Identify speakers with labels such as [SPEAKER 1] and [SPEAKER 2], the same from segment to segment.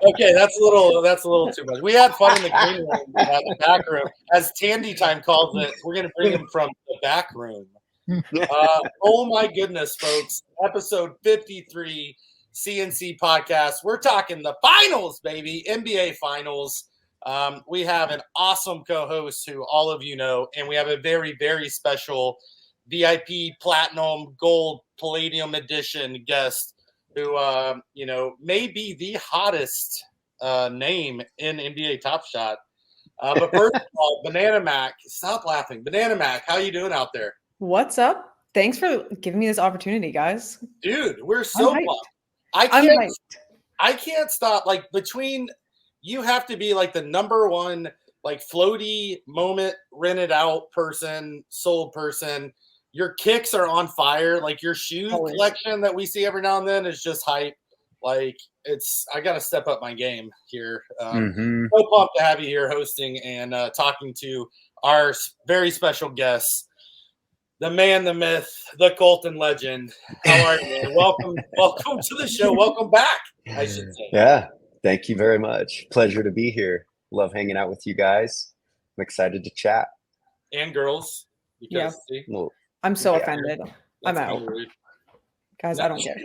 [SPEAKER 1] Okay, that's a little too much. We had fun in the green room, the back room, as Tandy Time calls it. We're gonna bring him from the back room. Oh my goodness, folks! Episode 53, C&C Podcast. We're talking the finals, baby, NBA Finals. We have an awesome co-host who all of you know, and we have a very, very special VIP Platinum Gold Palladium Edition guest who, may be the hottest name in NBA Top Shot. But first of all, BananaMac, stop laughing. BananaMac, how you doing out there?
[SPEAKER 2] What's up? Thanks for giving me this opportunity, guys.
[SPEAKER 1] Dude, we're so pumped. I can't stop. Like, between you have to be like the number one, like, floaty moment rented out person, sold person. Your kicks are on fire. Like, your shoe collection that we see every now and then is just hype. Like, I got to step up my game here. So pumped to have you here hosting and talking to our very special guests, the man, the myth, the Coultin legend. How are you, man? Welcome to the show. Welcome back, I should say.
[SPEAKER 3] Yeah, thank you very much. Pleasure to be here. Love hanging out with you guys. I'm excited to chat.
[SPEAKER 1] And girls. Because,
[SPEAKER 2] I'm so offended. I'm out.
[SPEAKER 1] Rude.
[SPEAKER 2] Guys, I don't care.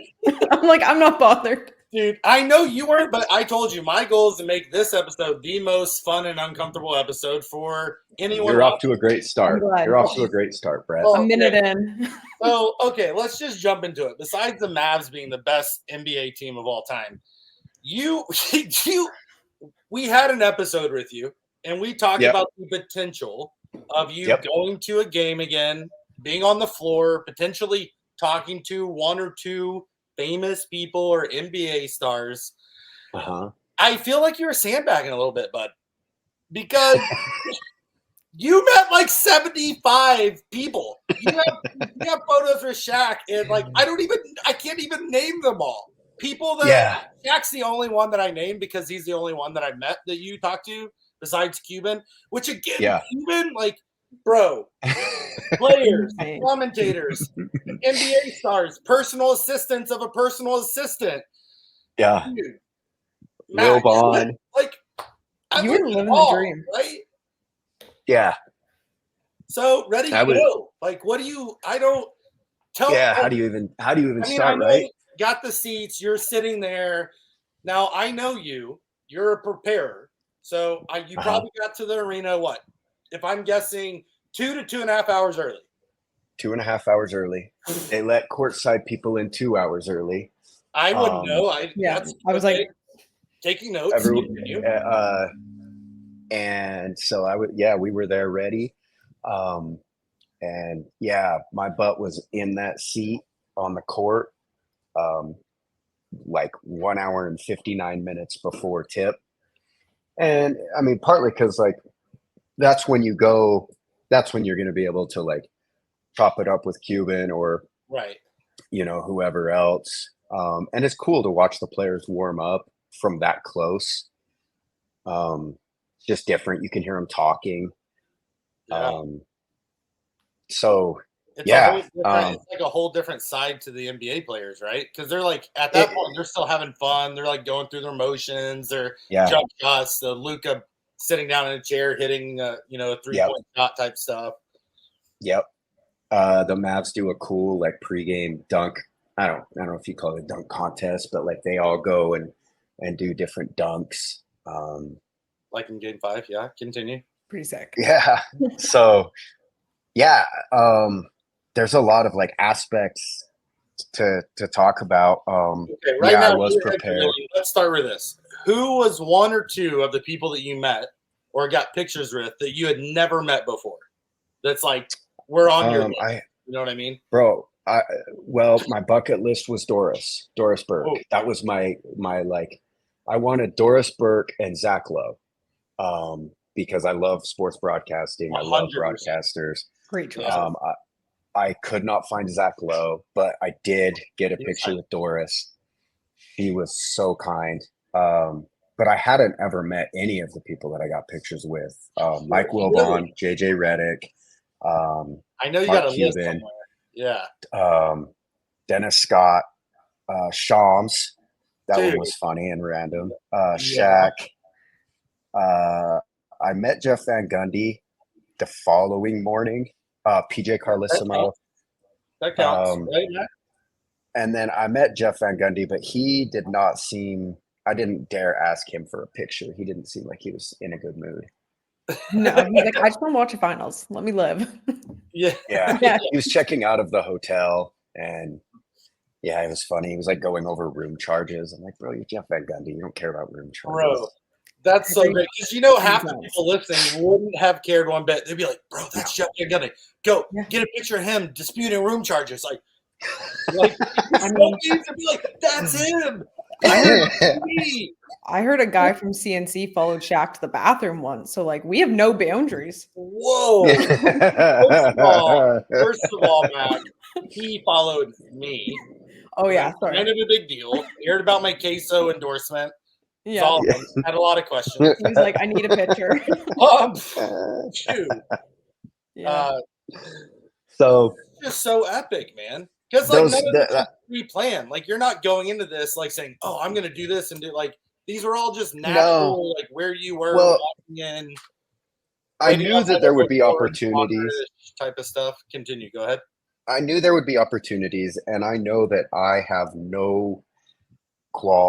[SPEAKER 2] I'm not bothered.
[SPEAKER 1] Dude, I know you weren't, but I told you my goal is to make this episode the most fun and uncomfortable episode for anyone.
[SPEAKER 3] You're off to a great start. You're off to a great start, Brett.
[SPEAKER 2] A minute in.
[SPEAKER 1] So, okay, let's just jump into it. Besides the Mavs being the best NBA team of all time, we had an episode with you, and we talked about the potential of you going to a game again, being on the floor, potentially talking to one or two famous people or NBA stars. I feel like you're sandbagging a little bit, bud, because you met like 75 people. You have photos with Shaq, and like I can't even name them all. People that Shaq's the only one that I named because he's the only one that I met that you talked to besides Cuban. Which again, Cuban, like, bro, players, commentators, NBA stars, personal assistants of a personal assistant.
[SPEAKER 3] Yeah.
[SPEAKER 1] Dude,
[SPEAKER 3] Will Bond.
[SPEAKER 2] Like, you were living the dream,
[SPEAKER 1] right?
[SPEAKER 3] Yeah.
[SPEAKER 1] So ready to go. Like, what do you? I don't tell.
[SPEAKER 3] Yeah. How do you even start? Right.
[SPEAKER 1] Got the seats. You're sitting there. Now I know you. You're a preparer. So you probably got to the arena. What? If I'm guessing 2 to 2.5 hours early.
[SPEAKER 3] 2.5 hours early. They let courtside people in 2 hours early.
[SPEAKER 1] I wouldn't know. I was like taking notes.
[SPEAKER 3] And so we were there ready. And my butt was in that seat on the court, like 1 hour and 59 minutes before tip. And I mean, partly because like, that's when you're going to be able to like chop it up with Cuban or, whoever else. And it's cool to watch the players warm up from that close. Just different. You can hear them talking.
[SPEAKER 1] It's like a whole different side to the NBA players, right? Because they're like, at that point, they're still having fun. They're like going through their motions, their jump shots, the Luka sitting down in a chair, hitting, a 3-point shot type stuff.
[SPEAKER 3] Yep. The Mavs do a cool like pregame dunk. I don't know if you call it a dunk contest, but like they all go and do different dunks.
[SPEAKER 1] Like in Game 5, continue.
[SPEAKER 2] Pretty sick.
[SPEAKER 3] Yeah. So, there's a lot of like aspects to talk about.
[SPEAKER 1] Now,
[SPEAKER 3] I was prepared.
[SPEAKER 1] Let's start with this. Who was one or two of the people that you met or got pictures with that you had never met before? That's like, we're on your list. You know what I mean?
[SPEAKER 3] Bro, my bucket list was Doris Burke. Oh. That was my like, I wanted Doris Burke and Zach Lowe, because I love sports broadcasting. 100%. I love broadcasters.
[SPEAKER 2] Great choice.
[SPEAKER 3] I could not find Zach Lowe, but I did get a picture with Doris. He was so kind. But I hadn't ever met any of the people that I got pictures with. Mike Wilbon, JJ Redick.
[SPEAKER 1] I know you got a list somewhere. Yeah.
[SPEAKER 3] Dennis Scott, Shams, That
[SPEAKER 1] Dude.
[SPEAKER 3] one was funny and random. Shaq. I met Jeff Van Gundy the following morning. PJ Carlissimo.
[SPEAKER 1] That counts, right, Matt?
[SPEAKER 3] And then I met Jeff Van Gundy, but he did not seem. I didn't dare ask him for a picture. He didn't seem like he was in a good mood.
[SPEAKER 2] No, he's like, I just want to watch the finals. Let me live.
[SPEAKER 1] Yeah.
[SPEAKER 3] He was checking out of the hotel, and yeah, it was funny. He was like going over room charges. I'm like, bro, you're Jeff Van Gundy. You don't care about room charges.
[SPEAKER 1] Bro, that's so great. Because you know half the people listening wouldn't have cared one bit. They'd be like, bro, that's Jeff Van Gundy. Go get a picture of him disputing room charges. Like I mean, to be like, that's him.
[SPEAKER 2] I heard a guy from C&C followed Shaq to the bathroom once. So, like, we have no boundaries.
[SPEAKER 1] Whoa. First of all, Mac, he followed me.
[SPEAKER 2] Oh, yeah. Sorry.
[SPEAKER 1] Kind of a big deal. He heard about my queso endorsement.
[SPEAKER 2] Yeah.
[SPEAKER 1] Had a lot of questions.
[SPEAKER 2] He was like, I need a picture.
[SPEAKER 1] Shoot.
[SPEAKER 2] Yeah.
[SPEAKER 3] So
[SPEAKER 1] it's just so epic, man. Because like none of this is pre-planned. Like you're not going into this like saying, "Oh, I'm going to do this and do like." These were all just natural, like where you were walking in.
[SPEAKER 3] I knew that there would be opportunities.
[SPEAKER 1] Type of stuff. Continue. Go ahead.
[SPEAKER 3] I knew there would be opportunities, and I know that I have no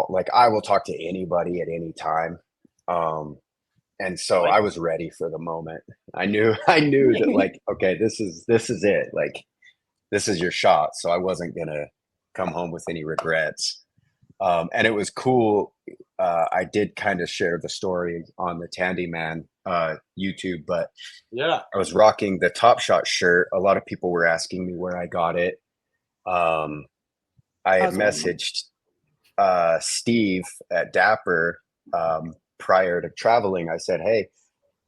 [SPEAKER 3] like I will talk to anybody at any time. And so I was ready for the moment. I knew that like, okay, this is it. Like, this is your shot. So I wasn't gonna come home with any regrets. And it was cool. I did kind of share the story on the Tandy Man YouTube, but I was rocking the TopShot shirt. A lot of people were asking me where I got it. I had messaged Steve at Dapper prior to traveling. I said, hey,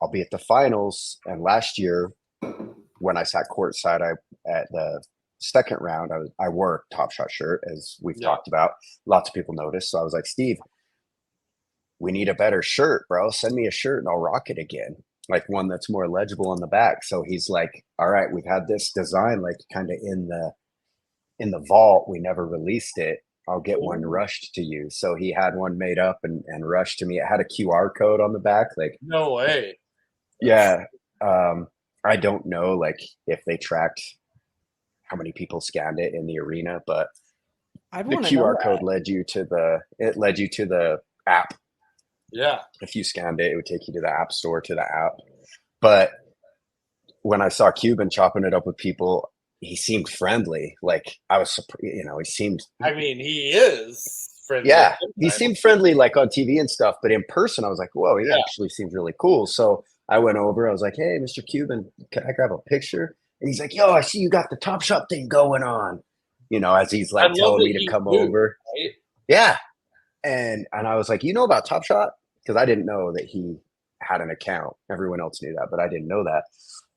[SPEAKER 3] I'll be at the finals. And last year when I sat courtside at the second round, I wore a TopShot shirt, as we've talked about. Lots of people noticed. So I was like, Steve, we need a better shirt, bro. Send me a shirt and I'll rock it again. Like one that's more legible on the back. So he's like, all right, we've had this design like kind of in the vault. We never released it. I'll get one rushed to you. So he had one made up and rushed to me. It had a QR code on the back. Like,
[SPEAKER 1] no way.
[SPEAKER 3] Yeah. I don't know like if they tracked how many people scanned it in the arena, but the QR code led you to the app.
[SPEAKER 1] Yeah.
[SPEAKER 3] If you scanned it, it would take you to the app store, to the app. But when I saw Cuban chopping it up with people, he seemed friendly. Like I was, he seemed.
[SPEAKER 1] I mean, he is friendly.
[SPEAKER 3] Yeah, he seemed friendly, like on TV and stuff. But in person, I was like, whoa, he actually seems really cool. So I went over. I was like, hey, Mr. Cuban, can I grab a picture? And he's like, yo, I see you got the TopShot thing going on. As he's like telling me to come over. Right? Yeah. And I was like, you know about TopShot? Because I didn't know that he had an account. Everyone else knew that, but I didn't know that.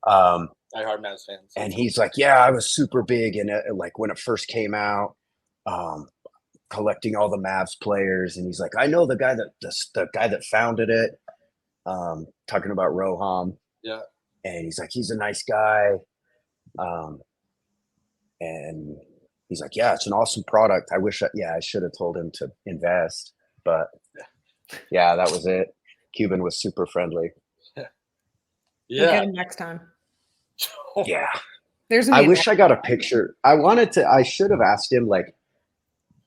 [SPEAKER 1] Diehard Mavs fans.
[SPEAKER 3] And he's like, yeah, I was super big. And like when it first came out, collecting all the Mavs players. And he's like, I know the guy that founded it. Talking about Roham.
[SPEAKER 1] Yeah.
[SPEAKER 3] And he's like, he's a nice guy. And he's like, yeah, it's an awesome product. I wish I should have told him to invest, but yeah, that was it. Cuban was super friendly.
[SPEAKER 2] We'll get him next time.
[SPEAKER 3] Yeah.
[SPEAKER 2] I
[SPEAKER 3] wish I got a picture. I should have asked him like,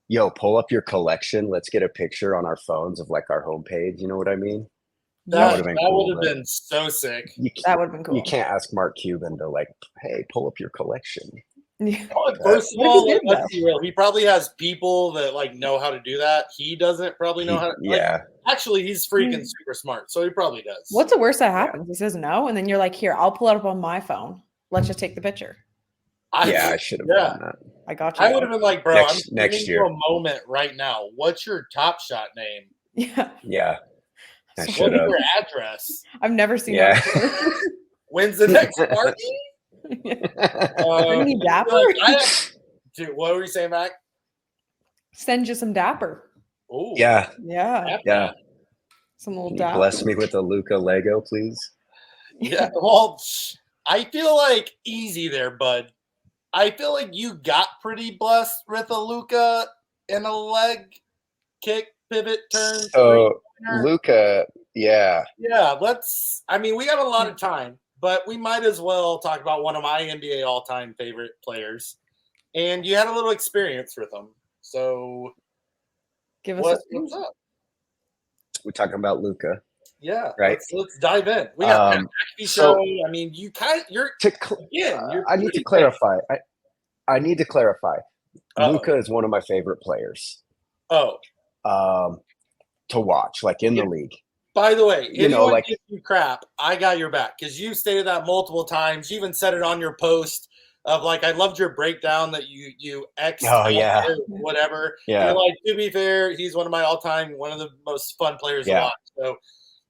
[SPEAKER 3] yo, pull up your collection. Let's get a picture on our phones of like our homepage. You know what I mean?
[SPEAKER 1] That would have been so sick.
[SPEAKER 2] That would have been cool.
[SPEAKER 3] You can't ask Mark Cuban to like, hey, pull up your collection.
[SPEAKER 2] Yeah.
[SPEAKER 1] First of all, let's be real. He probably has people that like know how to do that. He doesn't probably know how to. Like, actually, he's freaking super smart, so he probably does.
[SPEAKER 2] What's the worst that happens? He says no, and then you're like, here, I'll pull it up on my phone. Let's just take the picture.
[SPEAKER 3] I should have done that.
[SPEAKER 2] I got you.
[SPEAKER 1] I would have been like, bro,
[SPEAKER 3] next year.
[SPEAKER 1] A moment right now. What's your TopShot name?
[SPEAKER 2] Yeah.
[SPEAKER 3] Yeah.
[SPEAKER 1] What's your address?
[SPEAKER 2] I've never seen that before.
[SPEAKER 1] When's the next party?
[SPEAKER 2] Dapper?
[SPEAKER 1] Dude, what were you saying, Mac?
[SPEAKER 2] Send you some Dapper.
[SPEAKER 1] Oh,
[SPEAKER 2] yeah. Some little Dapper.
[SPEAKER 3] Bless me with a Luka Lego, please.
[SPEAKER 1] Yeah, well, I feel like easy there, bud. I feel like you got pretty blessed with a Luka and a leg. kick, pivot, turn,
[SPEAKER 3] So
[SPEAKER 1] three-pointer.
[SPEAKER 3] Luka, yeah.
[SPEAKER 1] Yeah, we got a lot of time, but we might as well talk about one of my NBA all-time favorite players. And you had a little experience with him. So
[SPEAKER 2] Give us
[SPEAKER 1] what's up?
[SPEAKER 3] We're talking about Luka.
[SPEAKER 1] Yeah,
[SPEAKER 3] right.
[SPEAKER 1] Let's dive in. We got Pat McAfee show. I mean,
[SPEAKER 3] I need to clarify. I need to clarify. Luka is one of my favorite players. To watch, like in the league.
[SPEAKER 1] By the way, anyone gives you crap, I got your back because you stated that multiple times. You even said it on your post of like, I loved your breakdown that you whatever.
[SPEAKER 3] Yeah.
[SPEAKER 1] You're like, to be fair, he's one of my all-time, one of the most fun players to watch. So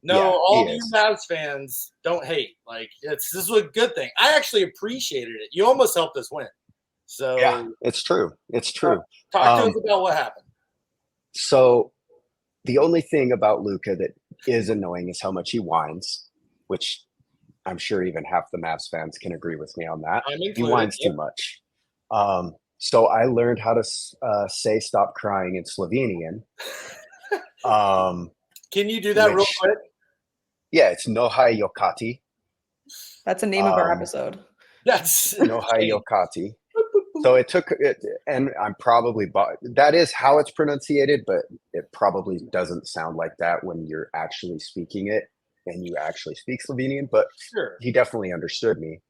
[SPEAKER 1] all of you Mavs fans don't hate. Like this is a good thing. I actually appreciated it. You almost helped us win. So
[SPEAKER 3] yeah, it's true. It's true.
[SPEAKER 1] Talk to us about what happened.
[SPEAKER 3] So the only thing about Luka that is annoying is how much he whines, which I'm sure even half the Mavs fans can agree with me on that. He whines too much. So I learned how to say "stop crying" in Slovenian.
[SPEAKER 1] Can you do that real quick?
[SPEAKER 3] Yeah, it's "Nohaj jokati."
[SPEAKER 2] That's the name of our episode.
[SPEAKER 1] That's
[SPEAKER 3] "Nohaj jokati." So it took it, and I'm probably that is how it's pronunciated, but it probably doesn't sound like that when you're actually speaking it and you actually speak Slovenian. But
[SPEAKER 1] sure.
[SPEAKER 3] He definitely understood me.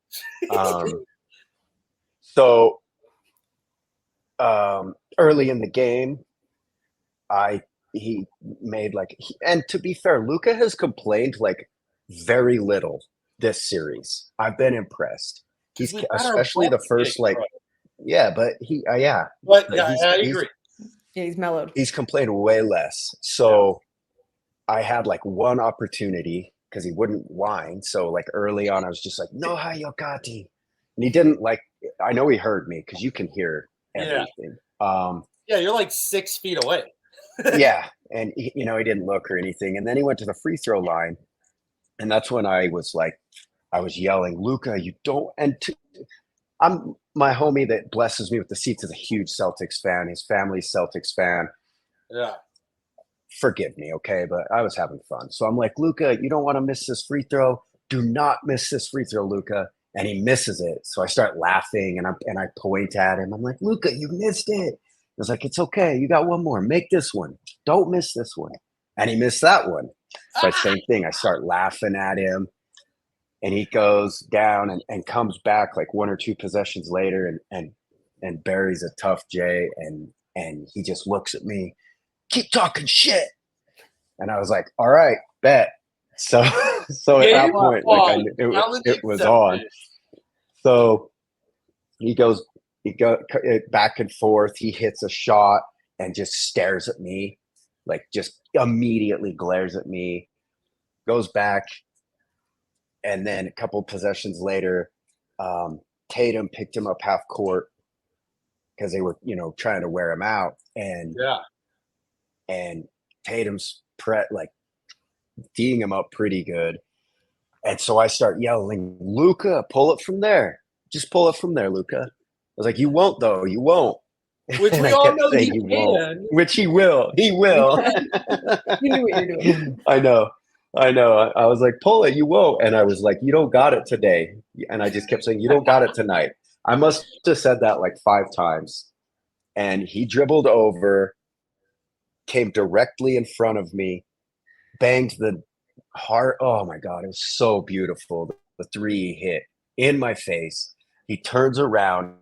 [SPEAKER 3] So early in the game, he made and to be fair, Luka has complained like very little this series. I've been impressed. He's especially the first yeah, but
[SPEAKER 1] I agree.
[SPEAKER 2] He's mellowed.
[SPEAKER 3] He's complained way less. So I had like one opportunity because he wouldn't whine. So like early on, I was just like, "Nohaj jokati," and he didn't like. I know he heard me because you can hear everything.
[SPEAKER 1] You're like 6 feet away.
[SPEAKER 3] Yeah, and he didn't look or anything. And then he went to the free throw line, and that's when I was yelling, "Luka, you don't!" I'm my homie that blesses me with the seats is a huge Celtics fan. His family's Celtics fan.
[SPEAKER 1] Yeah.
[SPEAKER 3] Forgive me, okay? But I was having fun. So I'm like, "Luka, you don't want to miss this free throw. Do not miss this free throw, Luka." And he misses it. So I start laughing and I point at him. I'm like, "Luka, you missed it." I was like, "It's okay. You got one more. Make this one. Don't miss this one." And he missed that one. So same thing. I start laughing at him. And he goes down and comes back like one or two possessions later and buries a tough J and he just looks at me, "Keep talking shit." And I was like, "All right, bet." So at that point, it was on. So he goes back and forth. He hits a shot and just stares at me, like just immediately glares at me, goes back. And then a couple possessions later, Tatum picked him up half court because they were, trying to wear him out. And Tatum's D'ing him up pretty good. And so I start yelling, "Luka, pull it from there. Just pull it from there, Luka." I was like, "You won't, though. You won't."
[SPEAKER 1] Which we all know he can.
[SPEAKER 3] Which he will. He will.
[SPEAKER 2] You knew what you're doing.
[SPEAKER 3] I know. I was like, "Pull it, you won't." And I was like, "You don't got it today." And I just kept saying, "You don't got it tonight." I must have said that like 5 times. And he dribbled over, came directly in front of me, banged the heart. Oh my God, it was so beautiful. The 3 hit in my face. He turns around,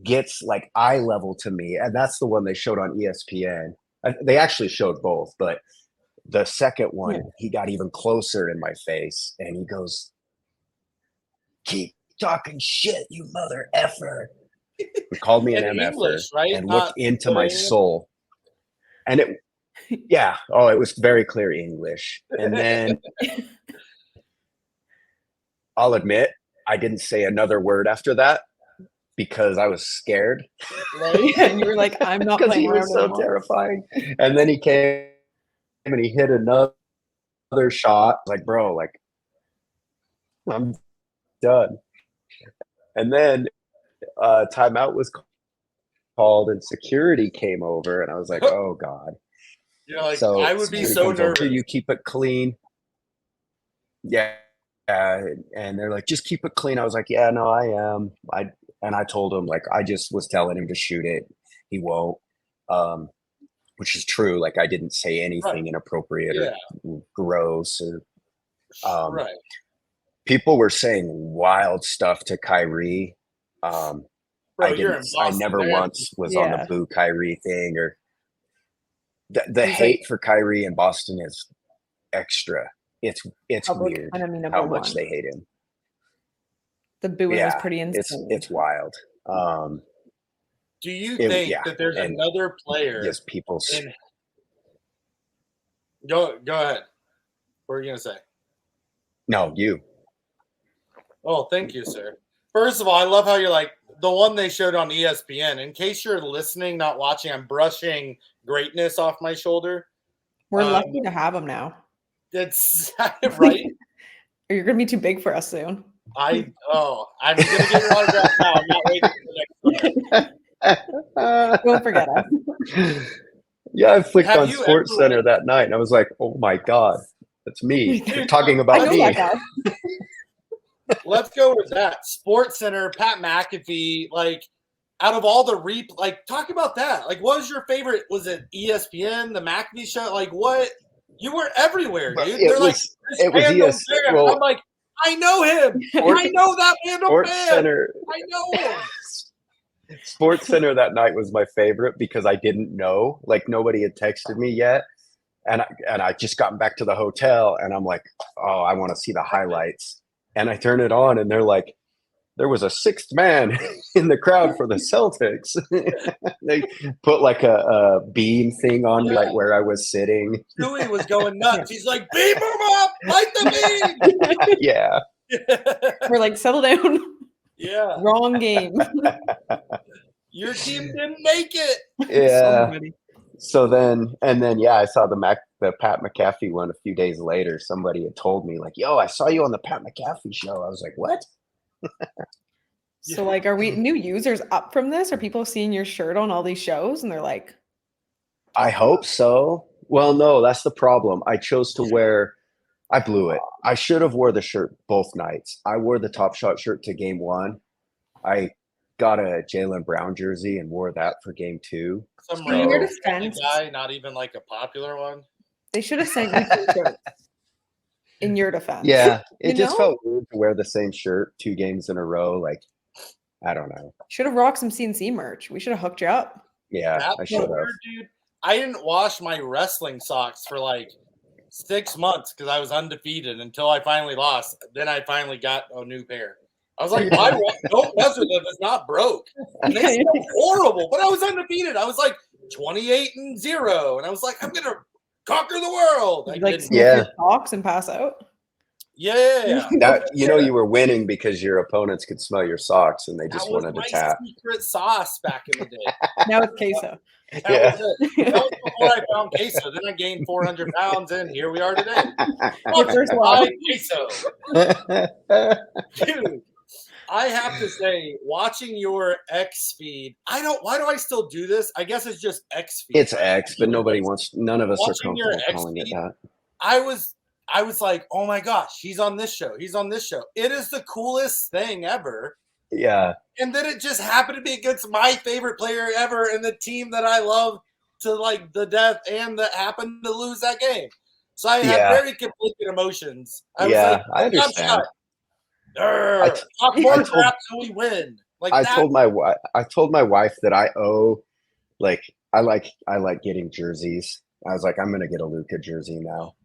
[SPEAKER 3] gets like eye level to me. And that's the one they showed on ESPN. They actually showed both, but the second one, he got even closer in my face and he goes, "Keep talking shit, you mother effer." He called me an MFer and looked into my soul. And it was very clear English. And then I'll admit, I didn't say another word after that because I was scared.
[SPEAKER 2] Right? And you were like, "I'm not playing."
[SPEAKER 3] Because he was so terrifying. And then he came and he hit another shot. Like, bro, like, I'm done. And then timeout was called and security came over, and I was like, oh God.
[SPEAKER 1] You're like,
[SPEAKER 3] So
[SPEAKER 1] I would be
[SPEAKER 3] security
[SPEAKER 1] so
[SPEAKER 3] comes over,
[SPEAKER 1] nervous.
[SPEAKER 3] you keep it clean. Yeah. And they're like, just keep it clean. I was like, yeah, no, I am. I told him, like, I just was telling him to shoot it. He won't. Which is true. Like, I didn't say anything inappropriate or gross or
[SPEAKER 1] Right.
[SPEAKER 3] people were saying wild stuff to Kyrie.
[SPEAKER 1] Bro,
[SPEAKER 3] I never once was on the boo Kyrie thing, or the hate for Kyrie in Boston is extra. It's weird how much they hate him.
[SPEAKER 2] The booing was pretty insane.
[SPEAKER 3] It's wild.
[SPEAKER 1] Do you think that there's another player?
[SPEAKER 3] Yes, people.
[SPEAKER 1] Go ahead. What are you gonna say?
[SPEAKER 3] No, you.
[SPEAKER 1] Oh, thank you, sir. First of all, I love how you're like the one they showed on ESPN. In case you're listening, not watching, I'm brushing greatness off my shoulder.
[SPEAKER 2] We're lucky to have him now.
[SPEAKER 1] It's right.
[SPEAKER 2] Or you're gonna be too big for us soon.
[SPEAKER 1] I'm gonna get your autograph now. I'm not waiting for the next one.
[SPEAKER 2] Don't forget us.
[SPEAKER 3] Yeah, I flicked on Sports Center that night, and I was like, "Oh my God, that's me." They're talking about me.
[SPEAKER 1] Let's go with that. Sports Center, Pat McAfee. Like, out of all the talk about that. Like, what was your favorite? Was it ESPN, the McAfee show? Like, what? You were everywhere, dude.
[SPEAKER 3] It was ESPN. Well,
[SPEAKER 1] I'm like, I know him. I know that random
[SPEAKER 3] Sports
[SPEAKER 1] fan.
[SPEAKER 3] Center.
[SPEAKER 1] I know him.
[SPEAKER 3] Sports Center that night was my favorite because I didn't know. Like, nobody had texted me yet. And I just gotten back to the hotel, and I'm like, oh, I want to see the highlights. And I turn it on, and they're like, there was a sixth man in the crowd for the Celtics. They put like a beam thing on me, like where I was sitting.
[SPEAKER 1] Stewie was going nuts. He's like, beam him up, light the beam.
[SPEAKER 3] Yeah.
[SPEAKER 2] We're like, settle down.
[SPEAKER 1] Yeah.
[SPEAKER 2] Wrong game.
[SPEAKER 1] Your team didn't make it.
[SPEAKER 3] Yeah. So then, I saw the Pat McAfee one a few days later. Somebody had told me, like, yo, I saw you on the Pat McAfee show. I was like, what?
[SPEAKER 2] So, like, are we new users up from this? Are people seeing your shirt on all these shows and they're like,
[SPEAKER 3] I hope so. Well, no, that's the problem. I chose to wear, I blew it. I should have wore the shirt both nights. I wore the Top Shot shirt to game one. I got a Jaylen Brown jersey and wore that for game two.
[SPEAKER 1] Some random guy, not even like a popular one.
[SPEAKER 2] They should have sent you two shirts. In your defense.
[SPEAKER 3] Yeah, it just felt weird to wear the same shirt 2 games in a row. Like, I don't know.
[SPEAKER 2] Should have rocked some C&C merch. We should have hooked you up.
[SPEAKER 3] Yeah, I should have.
[SPEAKER 1] Dude, I didn't wash my wrestling socks for like 6 months because I was undefeated until I finally lost. Then I finally got a new pair. I was like, why don't mess with them? It's not broke. And they smell horrible, but I was undefeated. I was like 28-0, and I was like, I'm gonna conquer the world.
[SPEAKER 2] I like your socks and pass out.
[SPEAKER 1] Yeah.
[SPEAKER 3] That you were winning because your opponents could smell your socks and they just wanted to tap.
[SPEAKER 1] Secret sauce back in the day.
[SPEAKER 2] Now it's queso.
[SPEAKER 1] That was before I found queso. Then I gained 400 pounds, and here we are today. Queso. Dude, I have to say, watching your X feed, why do I still do this? I guess it's just X feed.
[SPEAKER 3] It's X, but none of us are comfortable calling it that.
[SPEAKER 1] I was like, oh my gosh, he's on this show. He's on this show. It is the coolest thing ever.
[SPEAKER 3] Yeah.
[SPEAKER 1] And then it just happened to be against my favorite player ever and the team that I love to like the death and that happened to lose that game. So I had very conflicted emotions. I was like,
[SPEAKER 3] I understand.
[SPEAKER 1] Talk more crap till we win. Like
[SPEAKER 3] I told my wife that I owe, like, I like getting jerseys. I was like, I'm gonna get a Luka jersey now.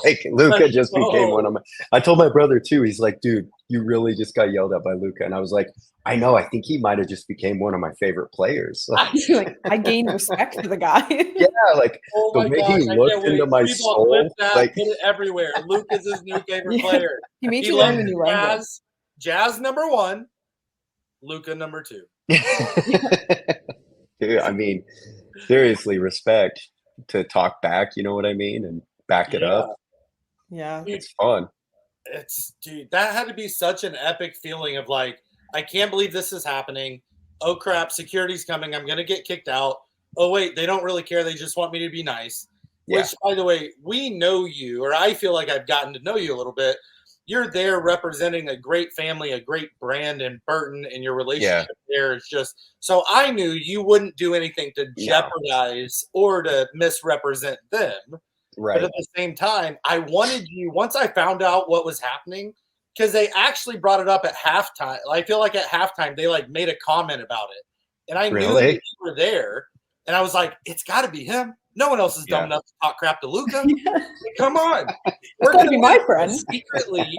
[SPEAKER 3] Like, Luka just became one of my. I told my brother too. He's like, dude, you really just got yelled at by Luka, and I was like, I know. I think he might have just became one of my favorite players.
[SPEAKER 2] Like, I gained respect for the guy.
[SPEAKER 3] Yeah, like the way he looked into my soul. Like,
[SPEAKER 1] put it everywhere. Luka's his new favorite player.
[SPEAKER 2] He made you learn the new language.
[SPEAKER 1] Jazz number 1, Luka number 2.
[SPEAKER 3] Dude, I mean, seriously, respect to talk back. You know what I mean, and back it up.
[SPEAKER 2] Yeah,
[SPEAKER 3] it's fun.
[SPEAKER 1] Dude, that had to be such an epic feeling of like, I can't believe this is happening. oh crap, security's coming, I'm gonna get kicked out. Oh wait, they don't really care, they just want me to be nice. Yeah. Which, by the way, we know you, or I feel like I've gotten to know you a little bit. You're there representing a great family, a great brand in Burton, and your relationship there is just so I knew you wouldn't do anything to jeopardize or to misrepresent them. Right. But at the same time, I wanted you, once I found out what was happening, because they actually brought it up at halftime. I feel like at halftime, they like made a comment about it. And I knew that you were there. And I was like, it's got to be him. No one else is dumb enough to talk crap to Luka. Come on.
[SPEAKER 2] We're going to be my friend.
[SPEAKER 1] Secretly,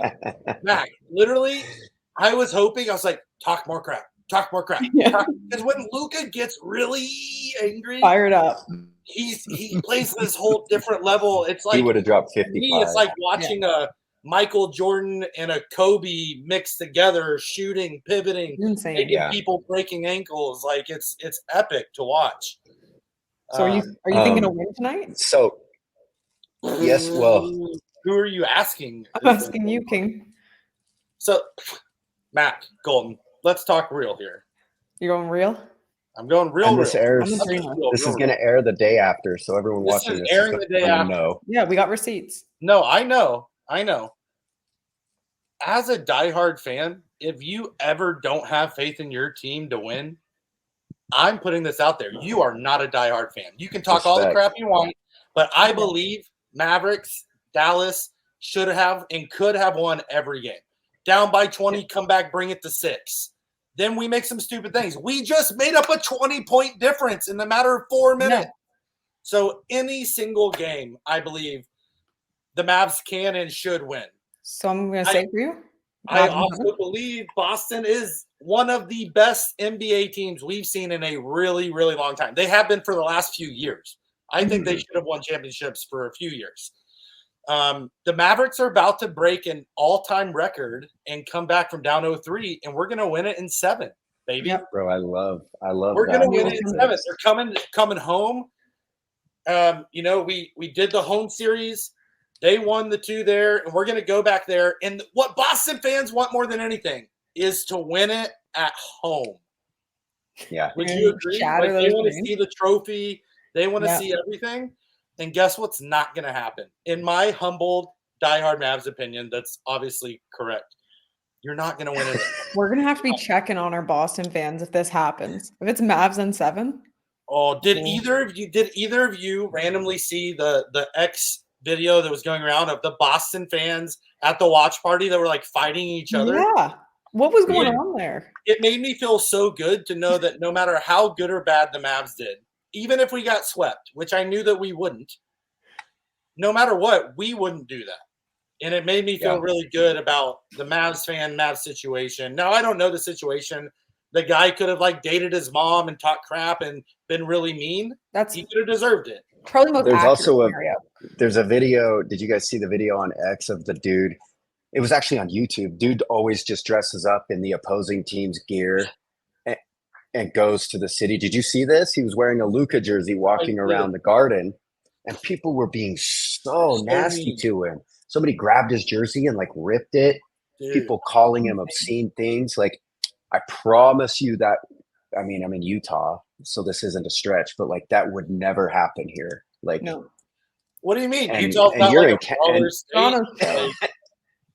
[SPEAKER 1] Mac, literally, I was hoping, I was like, talk more crap. Talk more crap. Because when Luka gets really angry,
[SPEAKER 2] fired up,
[SPEAKER 1] he plays this whole different level. It's like
[SPEAKER 3] he would have dropped 55.
[SPEAKER 1] It's like watching a Michael Jordan and a Kobe mixed together, shooting, pivoting, making people breaking ankles. Like it's epic to watch.
[SPEAKER 2] So are you thinking of win tonight?
[SPEAKER 3] So yes, well,
[SPEAKER 1] who are you asking?
[SPEAKER 2] I'm asking you, King.
[SPEAKER 1] So Mac, Coultin, let's talk real here.
[SPEAKER 2] You're going real?
[SPEAKER 1] I'm going real.
[SPEAKER 3] This airs. This is going to air the day after, so everyone watching this
[SPEAKER 1] airing the day after.
[SPEAKER 3] Know.
[SPEAKER 2] Yeah, we got receipts.
[SPEAKER 1] No, I know. As a diehard fan, if you ever don't have faith in your team to win, I'm putting this out there. You are not a diehard fan. You can talk all the crap you want, but I believe Mavericks, Dallas should have and could have won every game. Down by 20, come back, bring it to 6. Then we make some stupid things. We just made up a 20-point difference in the matter of 4 minutes. So any single game, I believe, the Mavs can and should win.
[SPEAKER 2] So I'm going to say for you.
[SPEAKER 1] I also believe Boston is one of the best NBA teams we've seen in a really, really long time. They have been for the last few years. I think they should have won championships for a few years. The Mavericks are about to break an all-time record and come back from down 0-3, and we're going to win it in 7, baby.
[SPEAKER 2] Yep.
[SPEAKER 3] Bro, I love.
[SPEAKER 1] We're going to win it in 7. They're coming home. We did the home series. They won the 2 there, and we're going to go back there. And what Boston fans want more than anything is to win it at home.
[SPEAKER 3] Yeah.
[SPEAKER 1] Would you agree? Like, they want to see the trophy. They want to see everything. And guess what's not going to happen? In my humbled, diehard Mavs opinion, that's obviously correct. You're not going to win it.
[SPEAKER 2] We're going to have to be checking on our Boston fans if this happens. If it's Mavs in 7.
[SPEAKER 1] Oh, did either of you randomly see the X video that was going around of the Boston fans at the watch party that were like fighting each other?
[SPEAKER 2] Yeah. What was going on there?
[SPEAKER 1] It made me feel so good to know that no matter how good or bad the Mavs did, even if we got swept, which I knew that we wouldn't, no matter what, we wouldn't do that. And it made me feel really good about the Mavs situation. Now, I don't know the situation. The guy could have like dated his mom and talked crap and been really mean. He could have deserved it.
[SPEAKER 2] Probably most
[SPEAKER 3] There's also there's a video. Did you guys see the video on X of the dude? It was actually on YouTube. Dude always just dresses up in the opposing team's gear and goes to the city. Did you see this? He was wearing a Luka jersey walking around the garden, and people were being so nasty to him. Somebody grabbed his jersey and like ripped it. Dude. People calling him obscene things. Like, I promise you that, I mean, I'm in Utah, so this isn't a stretch, but like that would never happen here. Like,
[SPEAKER 2] no.
[SPEAKER 1] What do you mean?
[SPEAKER 3] And you're in Toronto.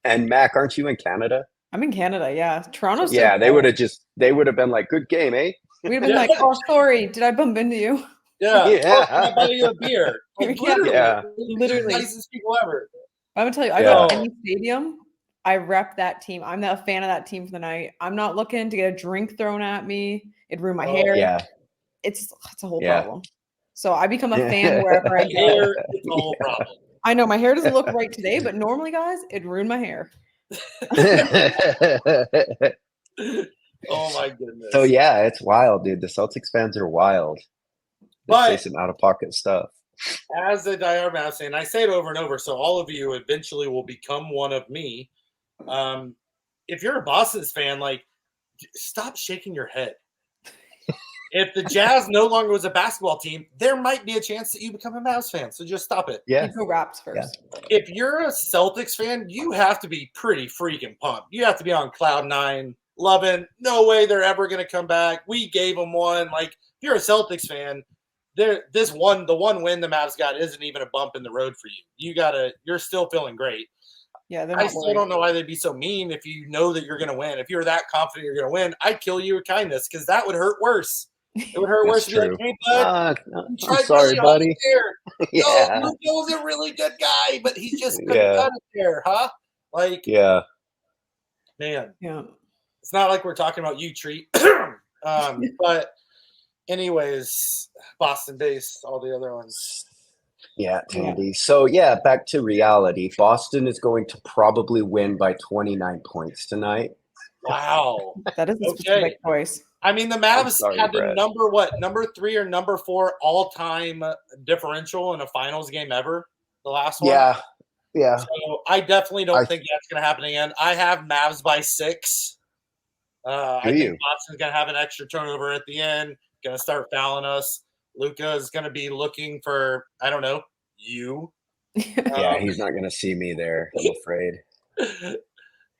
[SPEAKER 3] And Mac, aren't you in Canada?
[SPEAKER 2] I'm in Canada, yeah. Toronto's
[SPEAKER 3] they would have been like, good game, eh?
[SPEAKER 2] We'd have been like, oh, sorry, did I bump into you?
[SPEAKER 1] Yeah. Oh, can I buy you a beer? Like,
[SPEAKER 2] literally.
[SPEAKER 1] Nicest people ever.
[SPEAKER 2] I'm gonna tell you, I go to any stadium, I rep that team. I'm a fan of that team for the night. I'm not looking to get a drink thrown at me. It'd ruin my hair.
[SPEAKER 3] Yeah.
[SPEAKER 2] It's a whole problem. So I become a fan wherever I go.
[SPEAKER 1] It's a whole problem.
[SPEAKER 2] I know my hair doesn't look right today, but normally, guys, it'd ruin my hair.
[SPEAKER 1] Oh my goodness.
[SPEAKER 3] So yeah, it's wild, dude. The Celtics fans are wild. They say some out-of-pocket stuff.
[SPEAKER 1] As a diehard Mavs fan, I say it over and over, so all of you eventually will become one of me. If you're a Boston's fan, like, stop shaking your head. If the Jazz no longer was a basketball team, there might be a chance that you become a Mavs fan. So just stop it.
[SPEAKER 3] Yeah.
[SPEAKER 2] You go Raps first.
[SPEAKER 3] Yeah.
[SPEAKER 1] If you're a Celtics fan, you have to be pretty freaking pumped. You have to be on cloud 9. loving. No way they're ever going to come back. We gave them one. Like, if you're a Celtics fan, the one win the Mavs got isn't even a bump in the road for you. You're still feeling great.
[SPEAKER 2] Yeah,
[SPEAKER 1] I still don't know why they'd be so mean if you know that you're going to win. If you're that confident you're going to win, I'd kill you with kindness because that would hurt worse. It would hurt worse to be like, hey, bud,
[SPEAKER 3] I'm sorry,
[SPEAKER 1] really
[SPEAKER 3] buddy.
[SPEAKER 1] Yeah. No, Luka's a really good guy, but he just couldn't cut it there, huh? Like, man.
[SPEAKER 2] Yeah.
[SPEAKER 1] It's not like we're talking about you, Treat. But anyways, Boston-based, all the other ones.
[SPEAKER 3] Yeah, Tandy. So, back to reality. Boston is going to probably win by 29 points tonight.
[SPEAKER 1] Wow.
[SPEAKER 2] That is a specific choice.
[SPEAKER 1] I mean, the Mavs had the number 3 or number 4 all-time differential in a finals game ever, the last one.
[SPEAKER 3] Yeah.
[SPEAKER 1] So I definitely don't think that's going to happen again. I have Mavs by 6. I think Boston's going to have an extra turnover at the end, going to start fouling us. Luka is going to be looking for, I don't know, you.
[SPEAKER 3] He's not going to see me there, I'm afraid.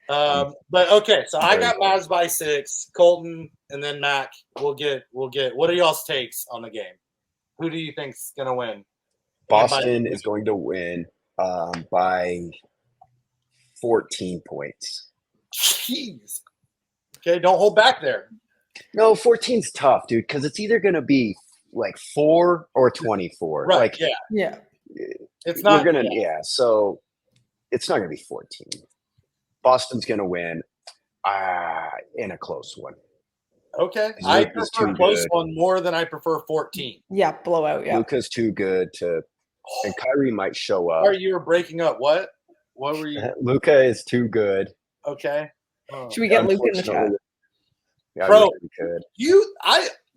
[SPEAKER 1] But okay, so I got Mavs by 6, Coultin, and then Mac. We'll get. What are y'all's takes on the game? Who do you think's going to win?
[SPEAKER 3] Boston is going to win by 14 points.
[SPEAKER 1] Jeez. Okay, don't hold back there.
[SPEAKER 3] No, 14's tough, dude, because it's either going to be like 4 or 24.
[SPEAKER 1] Right.
[SPEAKER 3] Like,
[SPEAKER 2] yeah.
[SPEAKER 1] It's not
[SPEAKER 3] going to so it's not going to be 14. Boston's going to win in a close one.
[SPEAKER 1] Okay. I prefer close one more than I prefer 14.
[SPEAKER 2] Yeah, blowout, yeah.
[SPEAKER 3] Luka's too good to – and Kyrie might show up.
[SPEAKER 1] You were breaking up. What were you –
[SPEAKER 3] Luka is too good.
[SPEAKER 1] Okay.
[SPEAKER 2] Should we get Luka in the chat?
[SPEAKER 3] Yeah,
[SPEAKER 1] bro,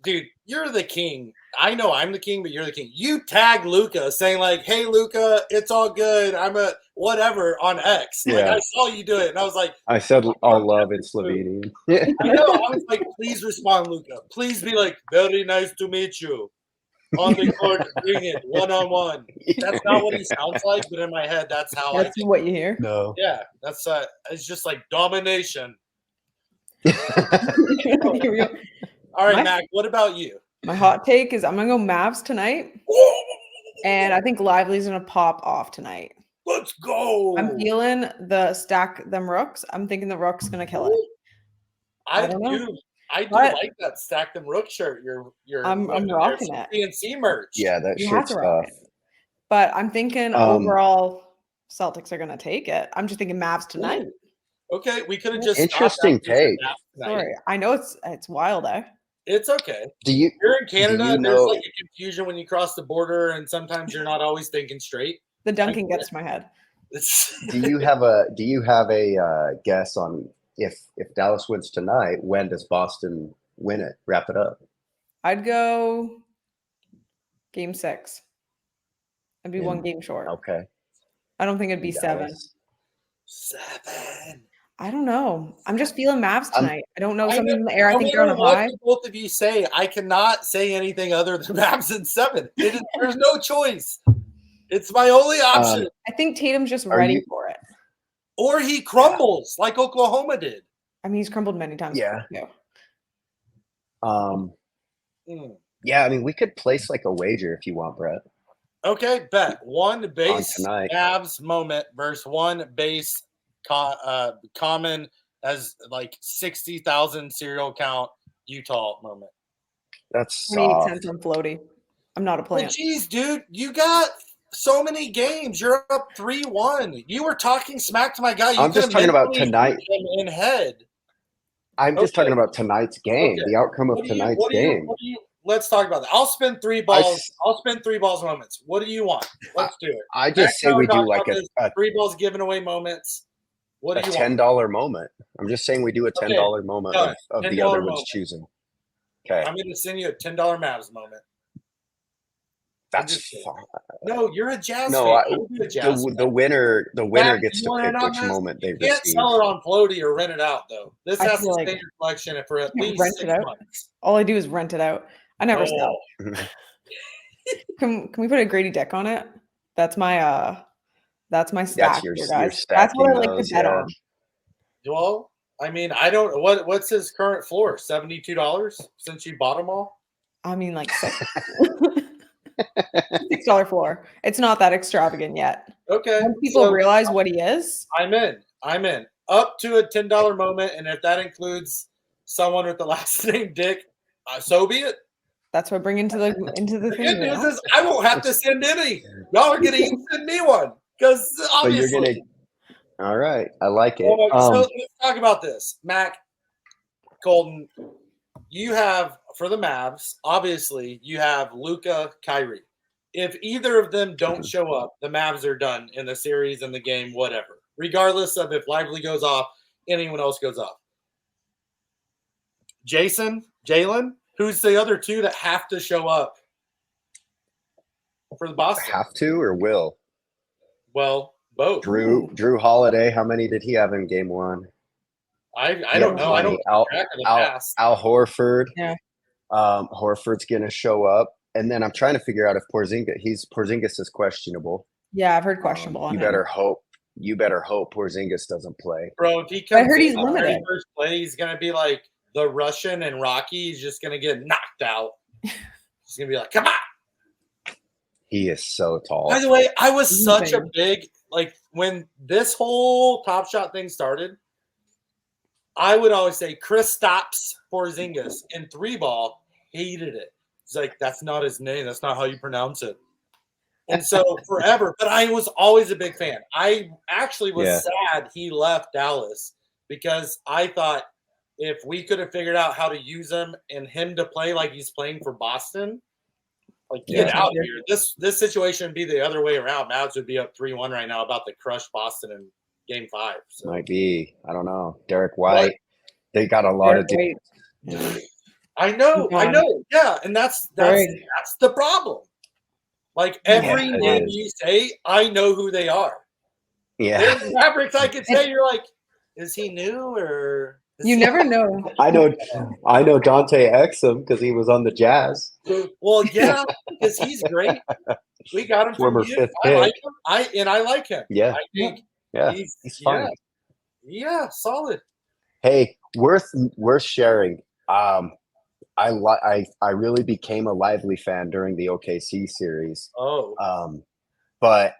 [SPEAKER 1] dude, you're the king. I know I'm the king, but you're the king. You tag Luka saying like, "Hey, Luka, it's all good. I'm a whatever" on X. Like I saw you do it, and I was like,
[SPEAKER 3] I said all love in Slovenian.
[SPEAKER 1] I know. I was like, please respond, Luka. Please be like, very nice to meet you. On the court, bring it 1-on-1. That's not what he sounds like, but in my head, that's how
[SPEAKER 2] that's what you hear.
[SPEAKER 3] No.
[SPEAKER 1] Yeah, that's it's just like domination. All right, Mac, what about you?
[SPEAKER 2] My hot take is I'm going to go Mavs tonight. And I think Lively's going to pop off tonight.
[SPEAKER 1] Let's go.
[SPEAKER 2] I'm feeling the stack them Rooks. I'm thinking the Rooks going to kill it.
[SPEAKER 1] I do like that stack them Rook shirt.
[SPEAKER 2] I'm rocking it.
[SPEAKER 1] C&C merch.
[SPEAKER 3] Yeah, that shirt's tough.
[SPEAKER 2] But I'm thinking overall Celtics are going to take it. I'm just thinking Mavs tonight.
[SPEAKER 1] Okay, we could have just
[SPEAKER 3] interesting take.
[SPEAKER 2] Sorry, I know it's wild, eh?
[SPEAKER 1] It's okay. You're in Canada. There's like a confusion when you cross the border, and sometimes you're not always thinking straight.
[SPEAKER 2] The dunking gets to my head.
[SPEAKER 3] Do you have a guess on if Dallas wins tonight? When does Boston win it? Wrap it up.
[SPEAKER 2] I'd go Game 6. I'd be one game short.
[SPEAKER 3] Okay.
[SPEAKER 2] I don't think it'd be 7.
[SPEAKER 1] 7.
[SPEAKER 2] I don't know. I'm just feeling Mavs tonight. I don't know. Something in the air. I think they're on a high.
[SPEAKER 1] Both of you say I cannot say anything other than Mavs in 7. There's no choice. It's my only option.
[SPEAKER 2] I think Tatum's just ready for it.
[SPEAKER 1] Or he crumbles like Oklahoma did.
[SPEAKER 2] I mean, he's crumbled many times.
[SPEAKER 3] Yeah.
[SPEAKER 2] Too.
[SPEAKER 3] Yeah, I mean, we could place like a wager if you want, Brett.
[SPEAKER 1] Okay, bet. One base Mavs moment versus one base common as like 60,000 serial count Utah moment.
[SPEAKER 3] That's
[SPEAKER 2] 28 cents on floaty. I'm not a player.
[SPEAKER 1] Jeez, dude, you got so many games. You're up 3-1. You were talking smack to my guy.
[SPEAKER 3] I'm just talking about tonight.
[SPEAKER 1] In head.
[SPEAKER 3] I'm just talking about tonight's game. The outcome of tonight's game.
[SPEAKER 1] Let's talk about that. I'll spend 3 balls. I'll spend 3 balls moments. What do you want? Let's do it.
[SPEAKER 3] I just say we do like a
[SPEAKER 1] 3 balls given away moments. What do you
[SPEAKER 3] want? A $10 moment. I'm just saying we do a $10 moment of the other one's choosing. Okay.
[SPEAKER 1] I'm going to send you a $10 Mavs moment.
[SPEAKER 3] That's fine.
[SPEAKER 1] No, you're a Jazz
[SPEAKER 3] fan. The winner gets to pick which moment they receive.
[SPEAKER 1] You can't sell it on floaty or rent it out, though. This has to stay in your collection for at least 6 months.
[SPEAKER 2] All I do is rent it out. I never sell. Can we put a Grady deck on it? That's my stack,
[SPEAKER 3] that's your
[SPEAKER 2] guys. That's what I like to bet on.
[SPEAKER 1] Well, I mean, I don't. What's his current floor? $72 since you bought them all.
[SPEAKER 2] I mean, like $6 floor. It's not that extravagant yet.
[SPEAKER 1] Okay.
[SPEAKER 2] When people realize what he is,
[SPEAKER 1] I'm in. Up to a $10 moment, and if that includes someone with the last name Dick, so be it.
[SPEAKER 2] That's what bring into the thing.
[SPEAKER 1] The good news is I won't have to send any. Y'all are gonna send me one because obviously.
[SPEAKER 3] All right, I like it.
[SPEAKER 1] So let's talk about this, Mac, Coultin. You have for the Mavs. Obviously, you have Luka, Kyrie. If either of them don't show up, the Mavs are done in the series, in the game, whatever. Regardless of if Lively goes off, anyone else goes off. Jason, Jalen, who's the other two that have to show up for the Boston?
[SPEAKER 3] Have to or will?
[SPEAKER 1] Well, both.
[SPEAKER 3] Drew Holiday, how many did he have in game one?
[SPEAKER 1] I don't know. I don't track of the past.
[SPEAKER 3] Al Horford.
[SPEAKER 2] Yeah.
[SPEAKER 3] Horford's gonna show up. And then I'm trying to figure out if Porzingis is questionable.
[SPEAKER 2] Yeah, I've heard questionable on
[SPEAKER 3] you
[SPEAKER 2] him.
[SPEAKER 3] better hope Porzingis doesn't play.
[SPEAKER 1] Bro, if he comes
[SPEAKER 2] I heard he's limited.
[SPEAKER 1] First play, he's gonna be like the Russian and Rocky. He's just gonna get knocked out. He's gonna be like, come on.
[SPEAKER 3] He is so tall.
[SPEAKER 1] By the way, I was such a big when this whole Top Shot thing started, I would always say Kristaps Porzingis in 3-ball, hated it. It's like, that's not his name. That's not how you pronounce it. And so forever, but I was always a big fan. I actually was sad he left Dallas because I thought if we could have figured out how to use him and him to play like he's playing for Boston, get out of here. This situation would be the other way around. Mavs would be up 3-1 right now about to crush Boston in Game 5. So.
[SPEAKER 3] Might be. I don't know. Derek White. They got a lot of
[SPEAKER 1] I know. Yeah, and that's the problem. Like every name you say, I know who they are.
[SPEAKER 3] Yeah.
[SPEAKER 1] There's Mavericks I could say you're like, is he new or
[SPEAKER 2] you never know.
[SPEAKER 3] I know Dante Exum because he was on the Jazz.
[SPEAKER 1] Well, yeah, because he's great. We got him
[SPEAKER 3] former
[SPEAKER 1] from you.
[SPEAKER 3] 5th
[SPEAKER 1] I
[SPEAKER 3] pick.
[SPEAKER 1] like him. I like him.
[SPEAKER 3] Yeah.
[SPEAKER 1] I think
[SPEAKER 3] he's fine.
[SPEAKER 1] Yeah, solid.
[SPEAKER 3] Hey, worth sharing. I really became a Lively fan during the OKC series.
[SPEAKER 1] Oh.
[SPEAKER 3] But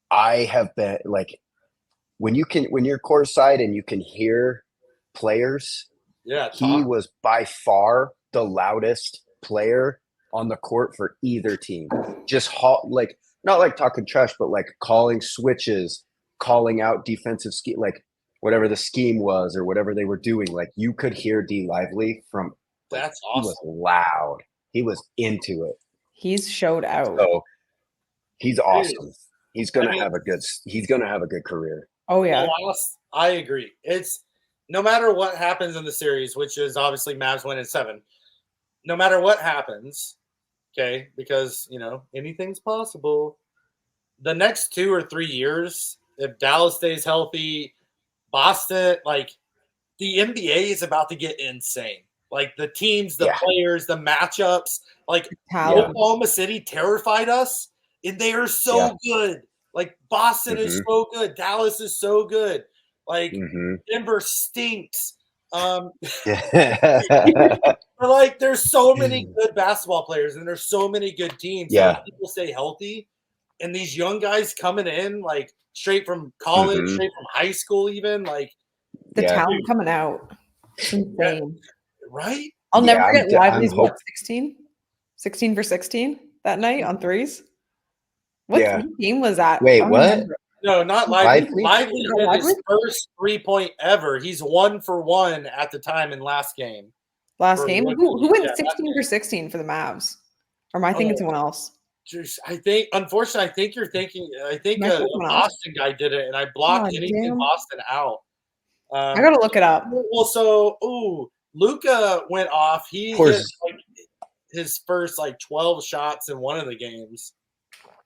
[SPEAKER 3] I have been like when you're courtside and you can hear players.
[SPEAKER 1] Yeah,
[SPEAKER 3] he was by far the loudest player on the court for either team. Just not like talking trash, but like calling switches, calling out defensive scheme, like whatever the scheme was or whatever they were doing. Like you could hear D Lively from.
[SPEAKER 1] That's awesome.
[SPEAKER 3] He was loud. He was into it.
[SPEAKER 2] He's showed out.
[SPEAKER 3] So he's awesome. He's gonna have a good career.
[SPEAKER 2] Oh yeah.
[SPEAKER 1] I agree. It's no matter what happens in the series, which is obviously Mavs win in 7. No matter what happens, okay, because anything's possible. The next 2 or 3 years, if Dallas stays healthy, Boston, the NBA is about to get insane. Like the teams, the players, the matchups, Oklahoma City terrified us, and they are so good. Like Boston is so good, Dallas is so good. Denver stinks. There's so many good basketball players, and there's so many good teams.
[SPEAKER 3] Yeah,
[SPEAKER 1] so people stay healthy, and these young guys coming in straight from college, straight from high school, even
[SPEAKER 2] the talent coming out. It's insane.
[SPEAKER 1] Right?
[SPEAKER 2] I'll never forget Lively's 16 for 16 that night on threes. What team was that?
[SPEAKER 3] Wait, what?
[SPEAKER 2] Remember.
[SPEAKER 1] No, not Lively. Lively hit his first 3-point ever. He's 1 for 1 at the time in last game.
[SPEAKER 2] Who went 16 for 16 for the Mavs? Or am I thinking someone else?
[SPEAKER 1] Unfortunately, I think a Boston guy did it, and I blocked anything Boston out.
[SPEAKER 2] I gotta look it up.
[SPEAKER 1] Well, Luka went off. He hit his first 12 shots in one of the games,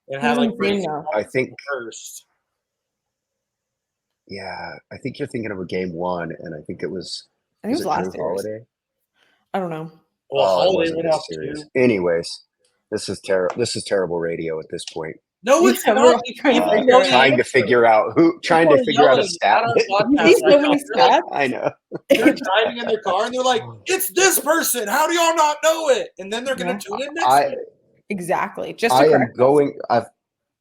[SPEAKER 1] and had
[SPEAKER 3] I think
[SPEAKER 1] first.
[SPEAKER 3] Yeah, I think you're thinking of a game 1, and I think it was.
[SPEAKER 2] I think it was last year.
[SPEAKER 3] Holiday.
[SPEAKER 2] I don't know.
[SPEAKER 1] Well, Holiday went off too.
[SPEAKER 3] Anyways, this is terrible radio at this point.
[SPEAKER 1] No, it's
[SPEAKER 2] Yeah,
[SPEAKER 1] not.
[SPEAKER 3] Trying to figure out a stat.
[SPEAKER 2] You see so many stats.
[SPEAKER 3] I know.
[SPEAKER 1] They're driving in their car and they're like, "It's this person. How do y'all not know it?" And then they're going to tune in next week.
[SPEAKER 2] Exactly. Just
[SPEAKER 3] I am going.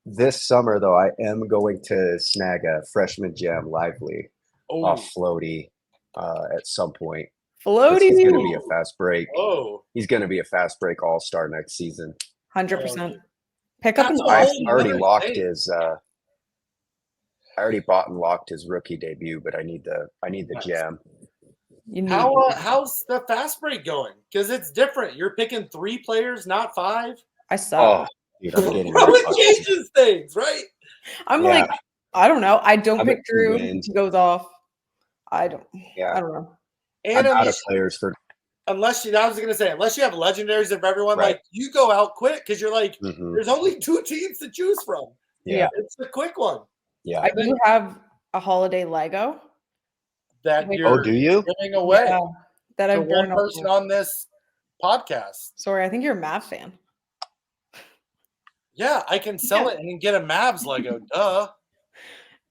[SPEAKER 3] This summer though, I am going to snag a freshman jam lively off Floaty at some point.
[SPEAKER 2] Floaty.
[SPEAKER 3] He's going to be a fast break.
[SPEAKER 1] Oh,
[SPEAKER 3] he's going to be a fast break all-star next season.
[SPEAKER 2] 100%. Pick up.
[SPEAKER 3] I already locked his. I already bought and locked his rookie debut, but I need the jam.
[SPEAKER 1] How's the fast break going? Because it's different. You're picking 3 players, not 5.
[SPEAKER 2] I suck.
[SPEAKER 3] Dude, I'm getting
[SPEAKER 1] it changes things, right?
[SPEAKER 2] I'm like, I don't know. I don't pick Drew. He goes off. I don't know.
[SPEAKER 3] And I'm out of players for.
[SPEAKER 1] Unless you have legendaries of everyone, like you go out quick because you're like, there's only 2 teams to choose from.
[SPEAKER 2] Yeah.
[SPEAKER 1] It's a quick one.
[SPEAKER 3] Yeah.
[SPEAKER 2] I do have a holiday Lego.
[SPEAKER 1] That you're
[SPEAKER 3] do you?
[SPEAKER 1] giving away.
[SPEAKER 2] Yeah, that I've
[SPEAKER 1] one person on this podcast.
[SPEAKER 2] Sorry, I think you're a Mavs fan.
[SPEAKER 1] Yeah, I can sell it and get a Mavs Lego. Duh.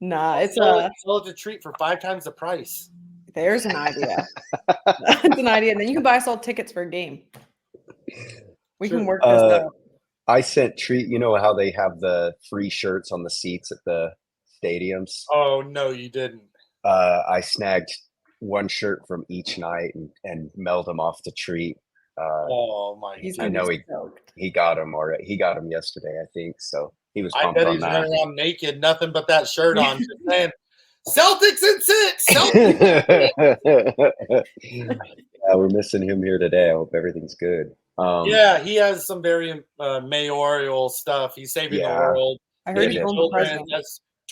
[SPEAKER 2] Nah, it's
[SPEAKER 1] sell it to treat for 5 times the price.
[SPEAKER 2] There's an idea. That's an idea. And then you can buy us all tickets for a game. We can work this out.
[SPEAKER 3] I sent Treat, you know how they have the free shirts on the seats at the stadiums?
[SPEAKER 1] Oh, no, you didn't.
[SPEAKER 3] I snagged 1 shirt from each night and mailed them off to Treat.
[SPEAKER 1] Oh my God.
[SPEAKER 3] I know he got them already. He got them yesterday, I think. So he was pumped
[SPEAKER 1] I bet
[SPEAKER 3] on
[SPEAKER 1] he's
[SPEAKER 3] that.
[SPEAKER 1] running around naked, nothing but that shirt on, just saying, Celtics in 6.
[SPEAKER 3] Yeah, we're missing him here today. I hope everything's good.
[SPEAKER 1] Yeah, he has some very mayoral stuff. He's saving the world.
[SPEAKER 2] I heard
[SPEAKER 1] children.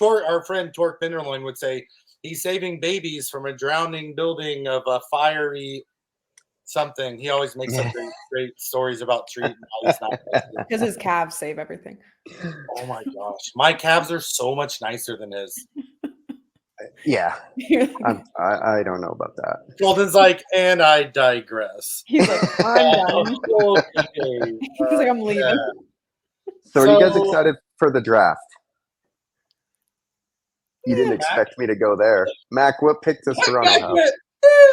[SPEAKER 1] Our friend Torque Benderloin would say he's saving babies from a drowning building of a fiery something. He always makes some great stories about Treat.
[SPEAKER 2] Because his calves save everything.
[SPEAKER 1] Oh my gosh. My calves are so much nicer than his.
[SPEAKER 3] Yeah. I don't know about that.
[SPEAKER 1] Coultin's like, and I digress.
[SPEAKER 2] He's like, I'm done.
[SPEAKER 1] Okay.
[SPEAKER 2] He's like, I'm leaving.
[SPEAKER 3] Yeah. So are you guys excited for the draft? You didn't expect me to go there. Mac, what pick does Toronto have?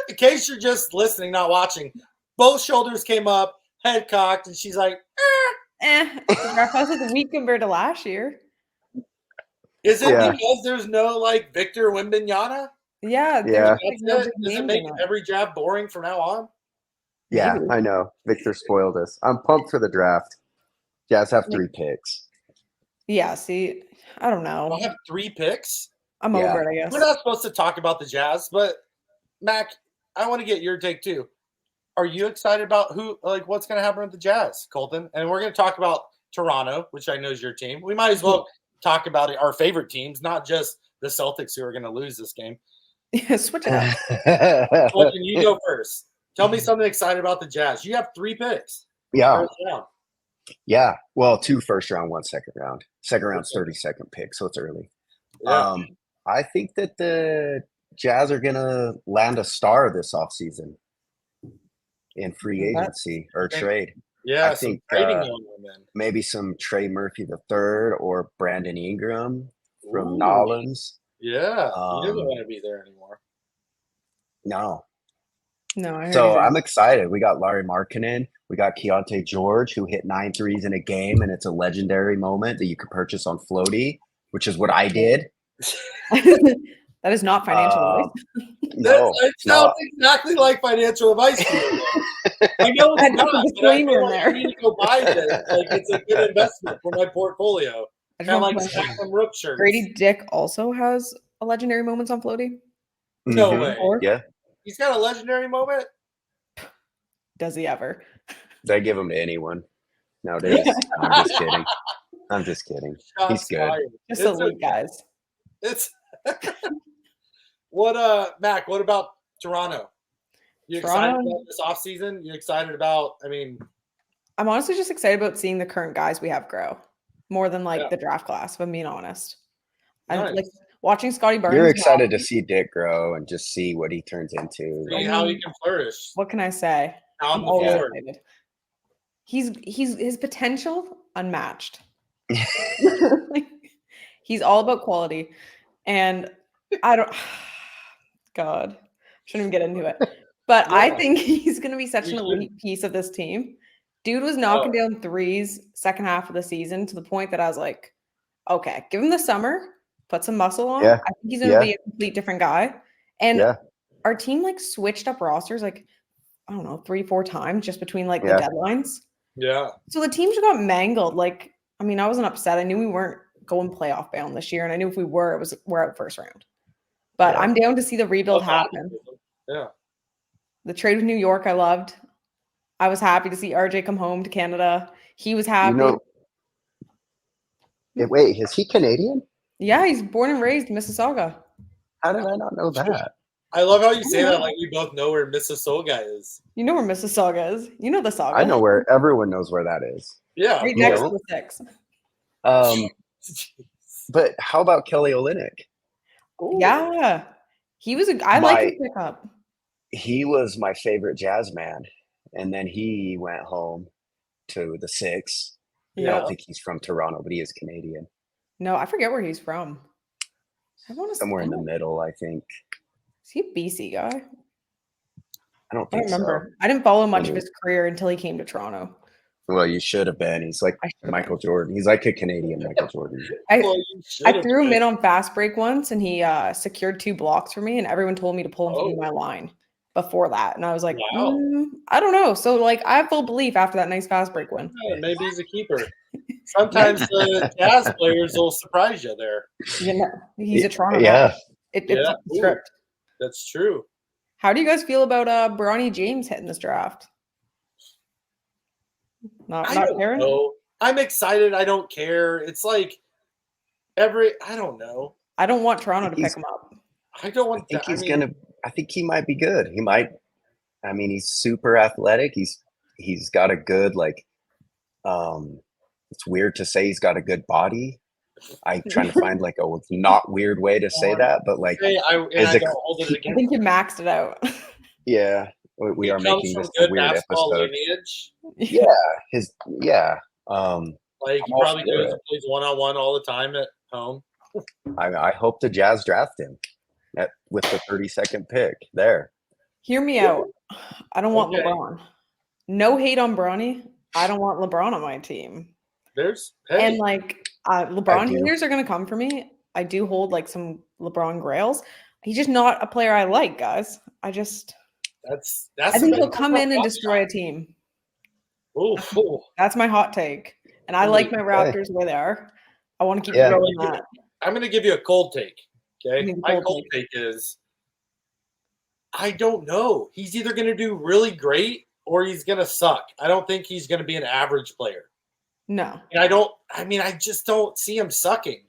[SPEAKER 1] In case you're just listening, not watching, both shoulders came up, head cocked, and she's like,
[SPEAKER 2] The draft class is weak compared to last year.
[SPEAKER 1] Is it because there's no like Victor Wembanyama?
[SPEAKER 2] Yeah.
[SPEAKER 3] Yeah.
[SPEAKER 1] Does it make every draft boring from now on?
[SPEAKER 3] Yeah,
[SPEAKER 2] Maybe.
[SPEAKER 3] I know. Victor spoiled us. I'm pumped for the draft. Jazz have 3 picks.
[SPEAKER 2] Yeah, see, I don't know.
[SPEAKER 1] I'll have 3 picks.
[SPEAKER 2] I'm over it, I guess.
[SPEAKER 1] We're not supposed to talk about the Jazz, but Mac, I want to get your take too. Are you excited about what's going to happen with the Jazz, Coultin? And we're going to talk about Toronto, which I know is your team. We might as well talk about our favorite teams, not just the Celtics who are going to lose this game.
[SPEAKER 2] Yeah, switch it up.
[SPEAKER 1] Coultin, you go first. Tell me something excited about the Jazz. You have 3 picks.
[SPEAKER 3] Yeah. Yeah. Well, 2 first round, 1 second round. Second round's 32nd pick, so it's early.
[SPEAKER 1] Yeah.
[SPEAKER 3] I think that the Jazz are going to land a star this offseason in free agency or trade.
[SPEAKER 1] Yeah,
[SPEAKER 3] I think maybe some Trey Murphy III or Brandon Ingram from Nolans.
[SPEAKER 1] Yeah, he doesn't want to be there anymore.
[SPEAKER 3] No.
[SPEAKER 2] No,
[SPEAKER 3] so I'm excited. We got Larry Markkinen. We got Keontae George, who hit 9 threes in a game, and it's a legendary moment that you could purchase on Floaty, which is what I did.
[SPEAKER 2] That is not financial advice.
[SPEAKER 3] No,
[SPEAKER 1] it sounds exactly like financial advice. I know it's not, but I feel like I need to go buy this. Like it's a good investment for my portfolio. Kind of like some Rook shirts.
[SPEAKER 2] Grady Dick also has a legendary moments on Floaty.
[SPEAKER 1] No way.
[SPEAKER 3] Yeah.
[SPEAKER 1] He's got a legendary moment?
[SPEAKER 2] Does he ever?
[SPEAKER 3] They give him to anyone nowadays. I'm just kidding. I'm just kidding. He's good.
[SPEAKER 2] Just elite guys.
[SPEAKER 1] It's Mac, what about Toronto? You excited about this offseason? You excited about,
[SPEAKER 2] I'm honestly just excited about seeing the current guys we have grow more than the draft class, if I'm being honest. I don't like watching Scotty Barnes.
[SPEAKER 3] You're excited to see Dick grow and just see what he turns into.
[SPEAKER 1] See how he can flourish.
[SPEAKER 2] What can I say? I'm always excited. He's his potential unmatched. Like, he's all about quality. And I don't God, shouldn't even get into it. But I think he's going to be such an elite piece of this team. Dude was knocking down threes second half of the season to the point that I was like, okay, give him the summer, put some muscle on.
[SPEAKER 3] Yeah.
[SPEAKER 2] I think he's going to be a complete different guy. And our team like switched up rosters like, I don't know, 3-4 times just between like the deadlines.
[SPEAKER 1] Yeah.
[SPEAKER 2] So the team just got mangled. Like, I mean, I wasn't upset. I knew we weren't going playoff bound this year. And I knew if we were, we're out first round. But I'm down to see the rebuild happen.
[SPEAKER 1] Yeah.
[SPEAKER 2] The trade with New York, I loved. I was happy to see RJ come home to Canada. He was happy.
[SPEAKER 3] Wait, is he Canadian?
[SPEAKER 2] Yeah, he's born and raised in Mississauga.
[SPEAKER 3] How did I not know that?
[SPEAKER 1] I love how you say that like we both know where Mississauga is.
[SPEAKER 2] You know where Mississauga is. You know the saga.
[SPEAKER 3] I know where everyone knows where that is.
[SPEAKER 1] Yeah.
[SPEAKER 2] Right next to the 6.
[SPEAKER 3] But how about Kelly Olynyk?
[SPEAKER 2] Yeah. He was I like his pickup.
[SPEAKER 3] He was my favorite Jazz man. And then he went home to the 6. Yeah. I don't think he's from Toronto, but he is Canadian.
[SPEAKER 2] No, I forget where he's from.
[SPEAKER 3] Somewhere in the middle, I think.
[SPEAKER 2] Is he a BC guy?
[SPEAKER 3] I don't remember.
[SPEAKER 2] So. I didn't follow much of his career until he came to Toronto.
[SPEAKER 3] Well, you should have been. He's like Michael Jordan. He's like a Canadian Michael Jordan.
[SPEAKER 2] I threw him in on fast break once, and he secured 2 blocks for me, and everyone told me to pull him to my line before that. And I was like, I don't know. So, like, I have full belief after that nice fast break win.
[SPEAKER 1] Yeah, maybe he's a keeper. Sometimes the Jazz players will surprise you there.
[SPEAKER 2] He's a Toronto guy. It's a script.
[SPEAKER 1] That's true.
[SPEAKER 2] How do you guys feel about Bronny James hitting this draft? Not caring?
[SPEAKER 1] I'm excited. I don't care. It's like I don't know.
[SPEAKER 2] I don't want Toronto to pick him up.
[SPEAKER 3] I think he might be good. He might. I mean, he's super athletic. He's got a good it's weird to say he's got a good body. I'm trying to find like a not weird way to say that, but like
[SPEAKER 2] I think you maxed it out.
[SPEAKER 3] Yeah, we are making this a weird episode.
[SPEAKER 1] Lineage.
[SPEAKER 3] Yeah.
[SPEAKER 1] Like he probably plays one-on-one all the time at home.
[SPEAKER 3] I hope the Jazz draft him with the 32nd pick there.
[SPEAKER 2] Hear me out. I don't want LeBron. No hate on Bronny. I don't want LeBron on my team. And like LeBron haters are going to come for me. I do hold like some LeBron grails. He's just not a player I like, guys. I think he'll come in and destroy a team.
[SPEAKER 1] Ooh.
[SPEAKER 2] That's my hot take. And I like my Raptors where they are. I want to keep going that.
[SPEAKER 1] I'm going to give you a cold take. Okay. My cold take is I don't know. He's either going to do really great or he's going to suck. I don't think he's going to be an average player.
[SPEAKER 2] No.
[SPEAKER 1] And I just don't see him sucking.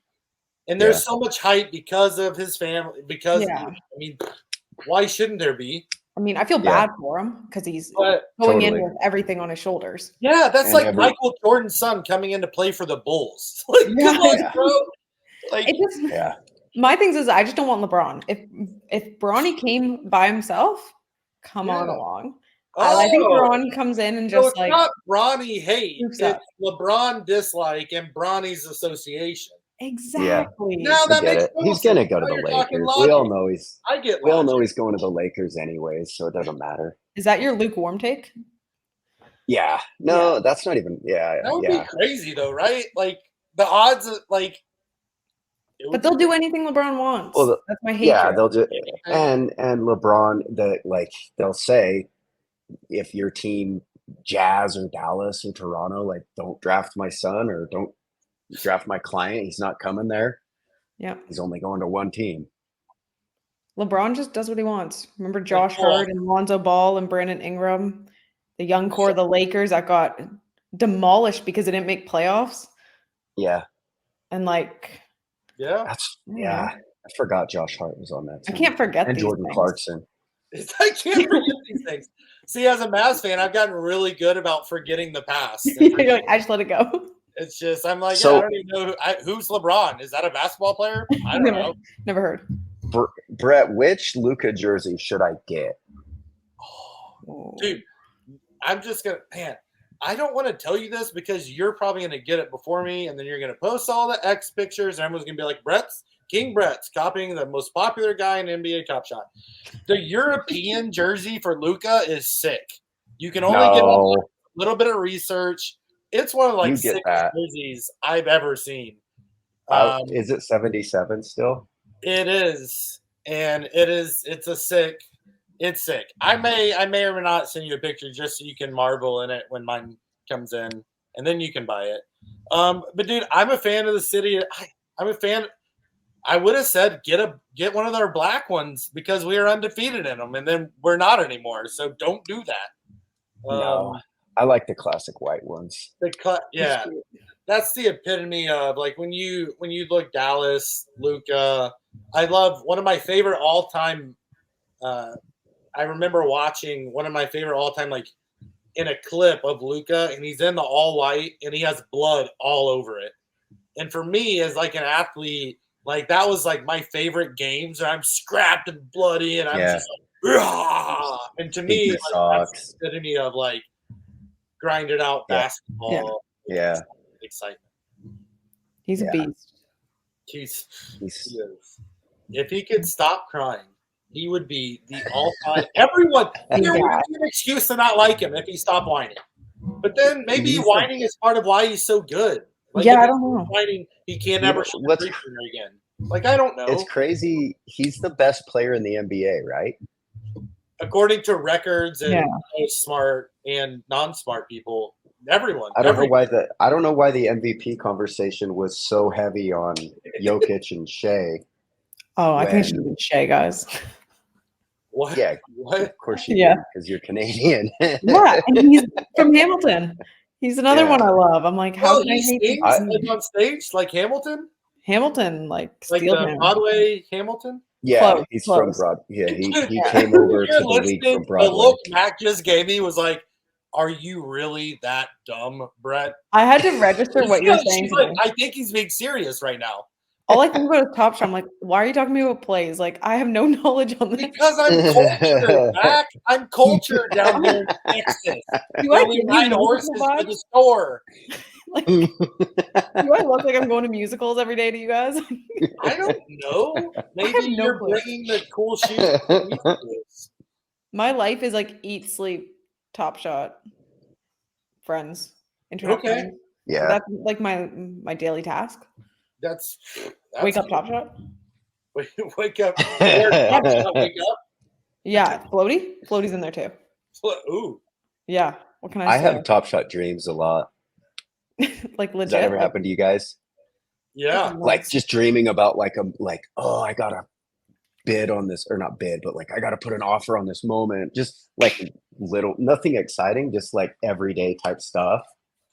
[SPEAKER 1] And there's so much hype because of his family. Why shouldn't there be?
[SPEAKER 2] I mean, I feel bad for him because he's going in with everything on his shoulders.
[SPEAKER 1] Yeah, that's Michael Jordan's son coming in to play for the Bulls. Like, come on, bro.
[SPEAKER 2] My thing is, I just don't want LeBron. If Bronny came by himself, come on along. I think Bronny comes in and just
[SPEAKER 1] it's not Bronny hate. It's LeBron dislike and Bronny's association.
[SPEAKER 2] Exactly.
[SPEAKER 1] Yeah. Now that makes sense.
[SPEAKER 3] He's gonna go to the Lakers. We all know he's going to the Lakers anyways, so it doesn't matter.
[SPEAKER 2] Is that your lukewarm take?
[SPEAKER 3] Yeah. No, that's not even. Yeah.
[SPEAKER 1] That would be crazy though, right? Like the odds,
[SPEAKER 2] But they'll do anything LeBron wants.
[SPEAKER 3] Well,
[SPEAKER 2] that's my hate.
[SPEAKER 3] Yeah, they'll do. And LeBron, they'll say, if your team Jazz or Dallas or Toronto, like, don't draft my son or don't draft my client, he's not coming there.
[SPEAKER 2] Yeah,
[SPEAKER 3] he's only going to one team.
[SPEAKER 2] LeBron just does what he wants. Remember Josh Hart and Lonzo Ball and Brandon Ingram, the young core of the Lakers that got demolished because they didn't make playoffs.
[SPEAKER 3] Yeah,
[SPEAKER 2] and
[SPEAKER 3] I forgot Josh Hart was on that team.
[SPEAKER 2] I can't forget
[SPEAKER 3] and Jordan Clarkson.
[SPEAKER 1] I can't forget these things. See, as a Mavs fan, I've gotten really good about forgetting the past.
[SPEAKER 2] I just let it go.
[SPEAKER 1] It's just, I'm like, I don't even know who's LeBron. Is that a basketball player? I don't know.
[SPEAKER 2] Never heard.
[SPEAKER 3] Brett, which Luka jersey should I get?
[SPEAKER 1] Dude, I'm just going to, I don't want to tell you this because you're probably going to get it before me, and then you're going to post all the X pictures, and everyone's going to be like, KingBrett's copying the most popular guy in NBA Top Shot. The European jersey for Luka is sick. You can only get a little bit of research. It's one of like sick jerseys I've ever seen.
[SPEAKER 3] Is it 77 still?
[SPEAKER 1] It is, and it's sick. I may or may not send you a picture just so you can marvel in it when mine comes in, and then you can buy it. But dude, I'm a fan of the city. I'm a fan. I would have said get one of their black ones because we are undefeated in them, and then we're not anymore. So don't do that.
[SPEAKER 3] No, I like the classic white ones.
[SPEAKER 1] Yeah, that's the epitome of like when you look Dallas, Luka. I love one of my favorite all time. I remember watching one of my favorite all time like in a clip of Luka, and he's in the all white, and he has blood all over it. And for me, as like an athlete, like that was like my favorite games. And I'm scrapped and bloody, and I'm just like, rah! And to me, like, that's the epitome of like grinded out basketball.
[SPEAKER 3] Yeah.
[SPEAKER 1] Excitement.
[SPEAKER 2] He's a beast.
[SPEAKER 1] He is. If he could stop crying, he would be the all-time. Everyone, there would be an excuse to not like him if he stopped whining. But then maybe whining is part of why he's so good. Like,
[SPEAKER 2] I don't know.
[SPEAKER 1] Whining, he can't ever shoot a free throw again. Like, I don't know.
[SPEAKER 3] It's crazy. He's the best player in the NBA, right?
[SPEAKER 1] According to records and smart and non-smart people, everyone.
[SPEAKER 3] I don't know why the MVP conversation was so heavy on Jokic and Shea.
[SPEAKER 2] Oh, I think it should have been Shea, guys.
[SPEAKER 1] What?
[SPEAKER 3] Yeah,
[SPEAKER 1] what?
[SPEAKER 3] Of course you do, because you're Canadian.
[SPEAKER 2] Yeah, and he's from Hamilton. He's another one I love. I'm like, how can I hate
[SPEAKER 1] like on stage like Hamilton?
[SPEAKER 2] Hamilton, like
[SPEAKER 1] the Broadway Hamilton?
[SPEAKER 3] Yeah, he's from Broadway. Yeah, he came over to the league from Broadway.
[SPEAKER 1] The look Mac just gave me was like, are you really that dumb, Brett?
[SPEAKER 2] I had to register what you're saying.
[SPEAKER 1] Like, I think he's being serious right now.
[SPEAKER 2] All I think about is Top Shot. I'm like, why are you talking to me about plays? Like, I have no knowledge on this.
[SPEAKER 1] Because I'm cultured, Mac. I'm cultured down here in Texas.
[SPEAKER 2] Do I
[SPEAKER 1] we ride horses to the store.
[SPEAKER 2] Like, do I look like I'm going to musicals every day to you guys?
[SPEAKER 1] I don't know. Maybe you're bringing the cool shoes.
[SPEAKER 2] My life is like eat, sleep, Top Shot, friends, internet.
[SPEAKER 1] Okay.
[SPEAKER 2] Friends.
[SPEAKER 3] Yeah.
[SPEAKER 2] That's like my daily task.
[SPEAKER 1] That's
[SPEAKER 2] wake up, Top Shot.
[SPEAKER 1] Wake up. Wake up.
[SPEAKER 2] Yeah, Floaty's in there too.
[SPEAKER 1] Ooh.
[SPEAKER 2] Yeah. What can I say?
[SPEAKER 3] I have Top Shot dreams a lot.
[SPEAKER 2] Like legit.
[SPEAKER 3] Does that ever happen to you guys?
[SPEAKER 1] Yeah.
[SPEAKER 3] Like just dreaming about I gotta bid on this, or not bid, but like I gotta put an offer on this moment. Just like nothing exciting, just like everyday type stuff.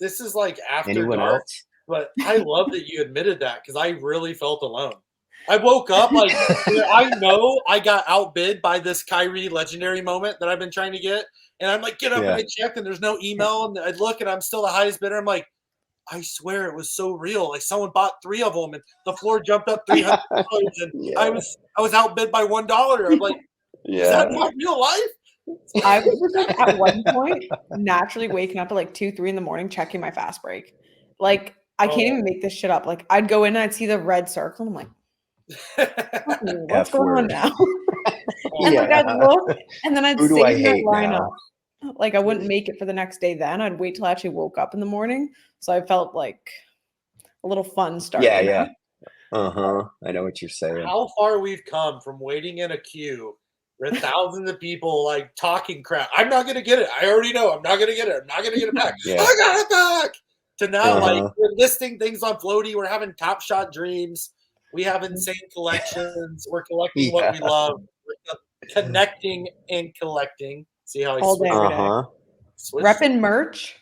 [SPEAKER 1] This is like after
[SPEAKER 3] Anyone
[SPEAKER 1] dark.
[SPEAKER 3] else?
[SPEAKER 1] But I love that you admitted that because I really felt alone. I woke up like I know I got outbid by this Kyrie legendary moment that I've been trying to get. And I'm like, get up and I check and there's no email. And I look and I'm still the highest bidder. I'm like, I swear it was so real. Like someone bought 3 of them and the floor jumped up $300 and I was outbid by $1. I'm like, is that not real life?
[SPEAKER 2] I was like at one point naturally waking up at like 2-3 in the morning checking my fast break. Like I can't even make this shit up. Like I'd go in and I'd see the red circle and I'm like, what's going on now? And like I'd look and then I'd save that lineup. Like I wouldn't make it for the next day then. I'd wait till I actually woke up in the morning. So I felt like a little fun start.
[SPEAKER 3] Yeah. I know what you're saying.
[SPEAKER 1] How far we've come from waiting in a queue for thousands of people like talking crap. I'm not gonna get it. I already know I'm not gonna get it. I'm not gonna get it back. I got it back. To now, like we're listing things on Floaty. We're having Top Shot dreams. We have insane collections. We're collecting what we love. We're connecting and collecting. See how
[SPEAKER 2] all day, repping merch.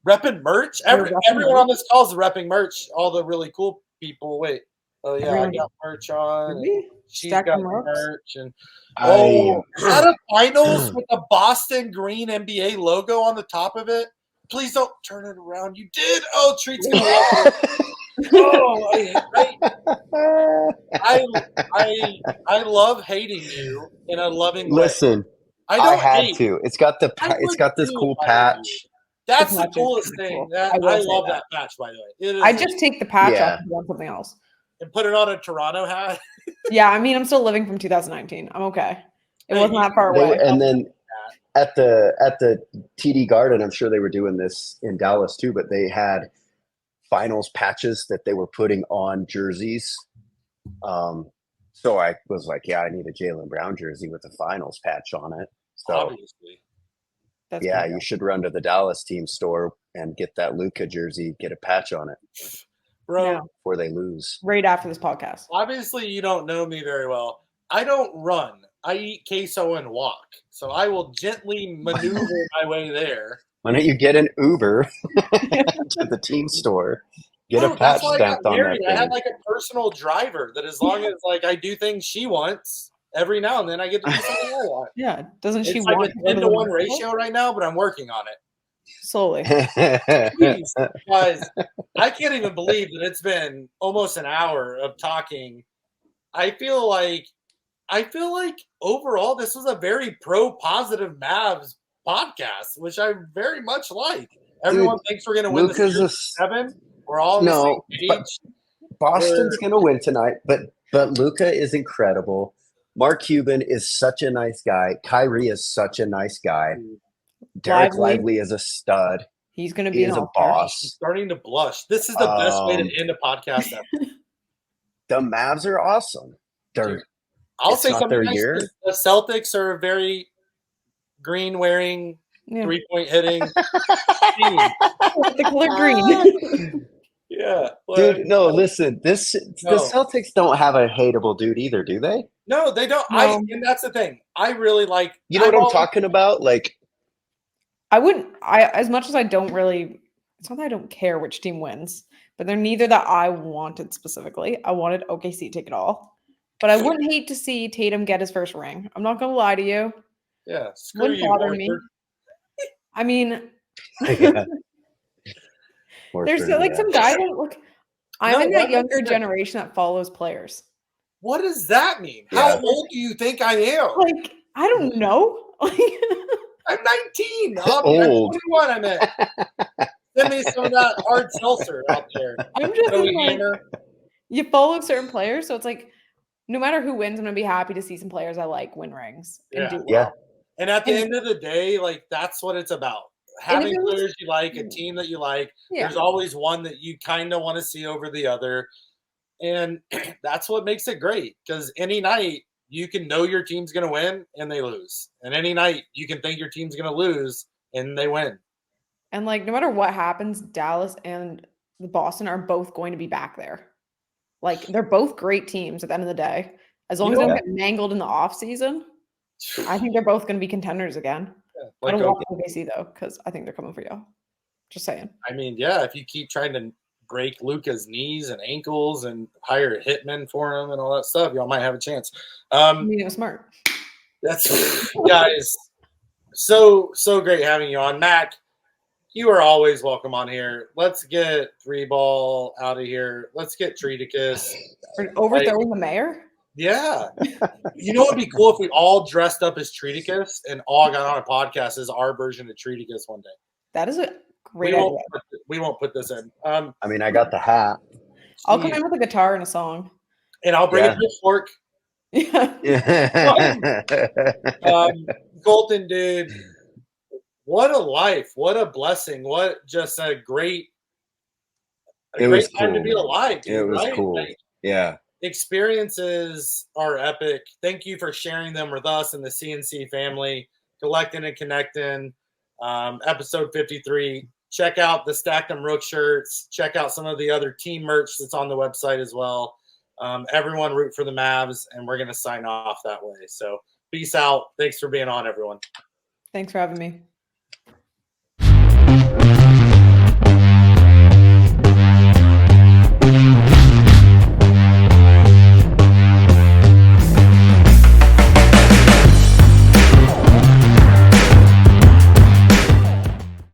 [SPEAKER 1] Repping merch. Everyone on this call is repping merch. All the really cool people. Wait. Oh yeah, I got merch on. She's got merch. And had a finals with the Boston green NBA logo on the top of it. Please don't turn it around. You did. Oh, Treat's gonna love it. I love hating you in a loving way.
[SPEAKER 3] Listen, I had to. It's got this cool patch.
[SPEAKER 1] That's the coolest thing. Cool. I love that patch, by the way.
[SPEAKER 2] I just take the patch off and do something else.
[SPEAKER 1] And put it on a Toronto hat.
[SPEAKER 2] Yeah, I mean, I'm still living from 2019. I'm okay. It wasn't that far away.
[SPEAKER 3] And then at the TD Garden, I'm sure they were doing this in Dallas too, but they had finals patches that they were putting on jerseys. So I was like, yeah, I need a Jaylen Brown jersey with a finals patch on it. So
[SPEAKER 1] obviously.
[SPEAKER 3] You should run to the Dallas team store and get that Luka jersey, get a patch on it.
[SPEAKER 1] Bro,
[SPEAKER 3] before they lose.
[SPEAKER 2] Right after this podcast.
[SPEAKER 1] Obviously, you don't know me very well. I don't run. I eat queso and walk. So I will gently maneuver my way there.
[SPEAKER 3] Why don't you get an Uber to the team store? Get a patch stamped on that thing.
[SPEAKER 1] I have like a personal driver that as long as like I do things she wants, every now and then I get to do something I want.
[SPEAKER 2] Yeah. Doesn't she
[SPEAKER 1] it's
[SPEAKER 2] want
[SPEAKER 1] like a 10-to-1 ratio right now, but I'm working on it.
[SPEAKER 2] Slowly.
[SPEAKER 1] Please, guys, I can't even believe that it's been almost an hour of talking. I feel like overall this was a very positive Mavs podcast, which I very much like. Everyone thinks we're going to win the series 7. We're all on the same page.
[SPEAKER 3] Boston's going to win tonight, but Luka is incredible. Mark Cuban is such a nice guy. Kyrie is such a nice guy. Derek Lively is a stud.
[SPEAKER 2] He's going to be
[SPEAKER 3] a boss.
[SPEAKER 1] I'm starting to blush. This is the best way to end a podcast ever.
[SPEAKER 3] The Mavs are awesome.
[SPEAKER 1] I'll say something nice. The Celtics are a very green-wearing, 3-point hitting team.
[SPEAKER 2] The color green.
[SPEAKER 1] Yeah.
[SPEAKER 3] Dude, no, listen. The Celtics don't have a hateable dude either, do they?
[SPEAKER 1] No, they don't. No. And that's the thing. I really like.
[SPEAKER 3] You know what I'm talking about? Like,
[SPEAKER 2] as much as I don't really, it's not that I don't care which team wins, but they're neither that I wanted specifically. I wanted OKC to take it all. But I wouldn't hate to see Tatum get his first ring. I'm not going to lie to you.
[SPEAKER 1] Yeah.
[SPEAKER 2] Wouldn't bother me. I mean, there's like some guys that look. I'm in that younger generation that follows players.
[SPEAKER 1] What does that mean? Yeah. How old do you think I am?
[SPEAKER 2] Like, I don't know.
[SPEAKER 1] I'm 19. I'm 21. I meant. Send me some of that hard seltzer out there.
[SPEAKER 2] I'm just like, you follow certain players, so it's like no matter who wins, I'm gonna be happy to see some players I like win rings and do well.
[SPEAKER 3] Yeah.
[SPEAKER 1] And at the end of the day, like that's what it's about. Having players you like, a team that you like. Yeah. There's always one that you kind of want to see over the other. And that's what makes it great. Because any night you can know your team's going to win and they lose. And any night you can think your team's going to lose and they win.
[SPEAKER 2] And like no matter what happens, Dallas and Boston are both going to be back there. Like they're both great teams at the end of the day. As long as they don't get mangled in the offseason, I think they're both going to be contenders again. Yeah, like I don't want OKC though, because I think they're coming for y'all. Just saying.
[SPEAKER 1] I mean, yeah, if you keep trying to break Luka's knees and ankles and hire a hitman for him and all that stuff, y'all might have a chance.
[SPEAKER 2] I mean, it was smart.
[SPEAKER 1] That's guys. So great having you on, Mac. You are always welcome on here. Let's get 3-ball out of here. Let's get Treaticus.
[SPEAKER 2] Overthrowing the mayor?
[SPEAKER 1] Yeah. You know what would be cool if we all dressed up as Treaticus and all got on a podcast as our version of Treaticus one day.
[SPEAKER 2] That is a great idea.
[SPEAKER 1] We won't put this in.
[SPEAKER 3] I mean, I got the hat.
[SPEAKER 2] I'll come in with a guitar and a song.
[SPEAKER 1] And I'll bring a pitchfork.
[SPEAKER 2] Yeah.
[SPEAKER 1] Coultin, dude. What a life. What a blessing. What just a great time to be alive. Dude,
[SPEAKER 3] it was cool.
[SPEAKER 1] Like,
[SPEAKER 3] yeah.
[SPEAKER 1] Experiences are epic. Thank you for sharing them with us and the C&C family. Collectin and Connectin, episode 53. Check out the Stacked 'em Rook shirts. Check out some of the other team merch that's on the website as well. Everyone root for the Mavs, and we're going to sign off that way. So peace out. Thanks for being on, everyone.
[SPEAKER 2] Thanks for having me.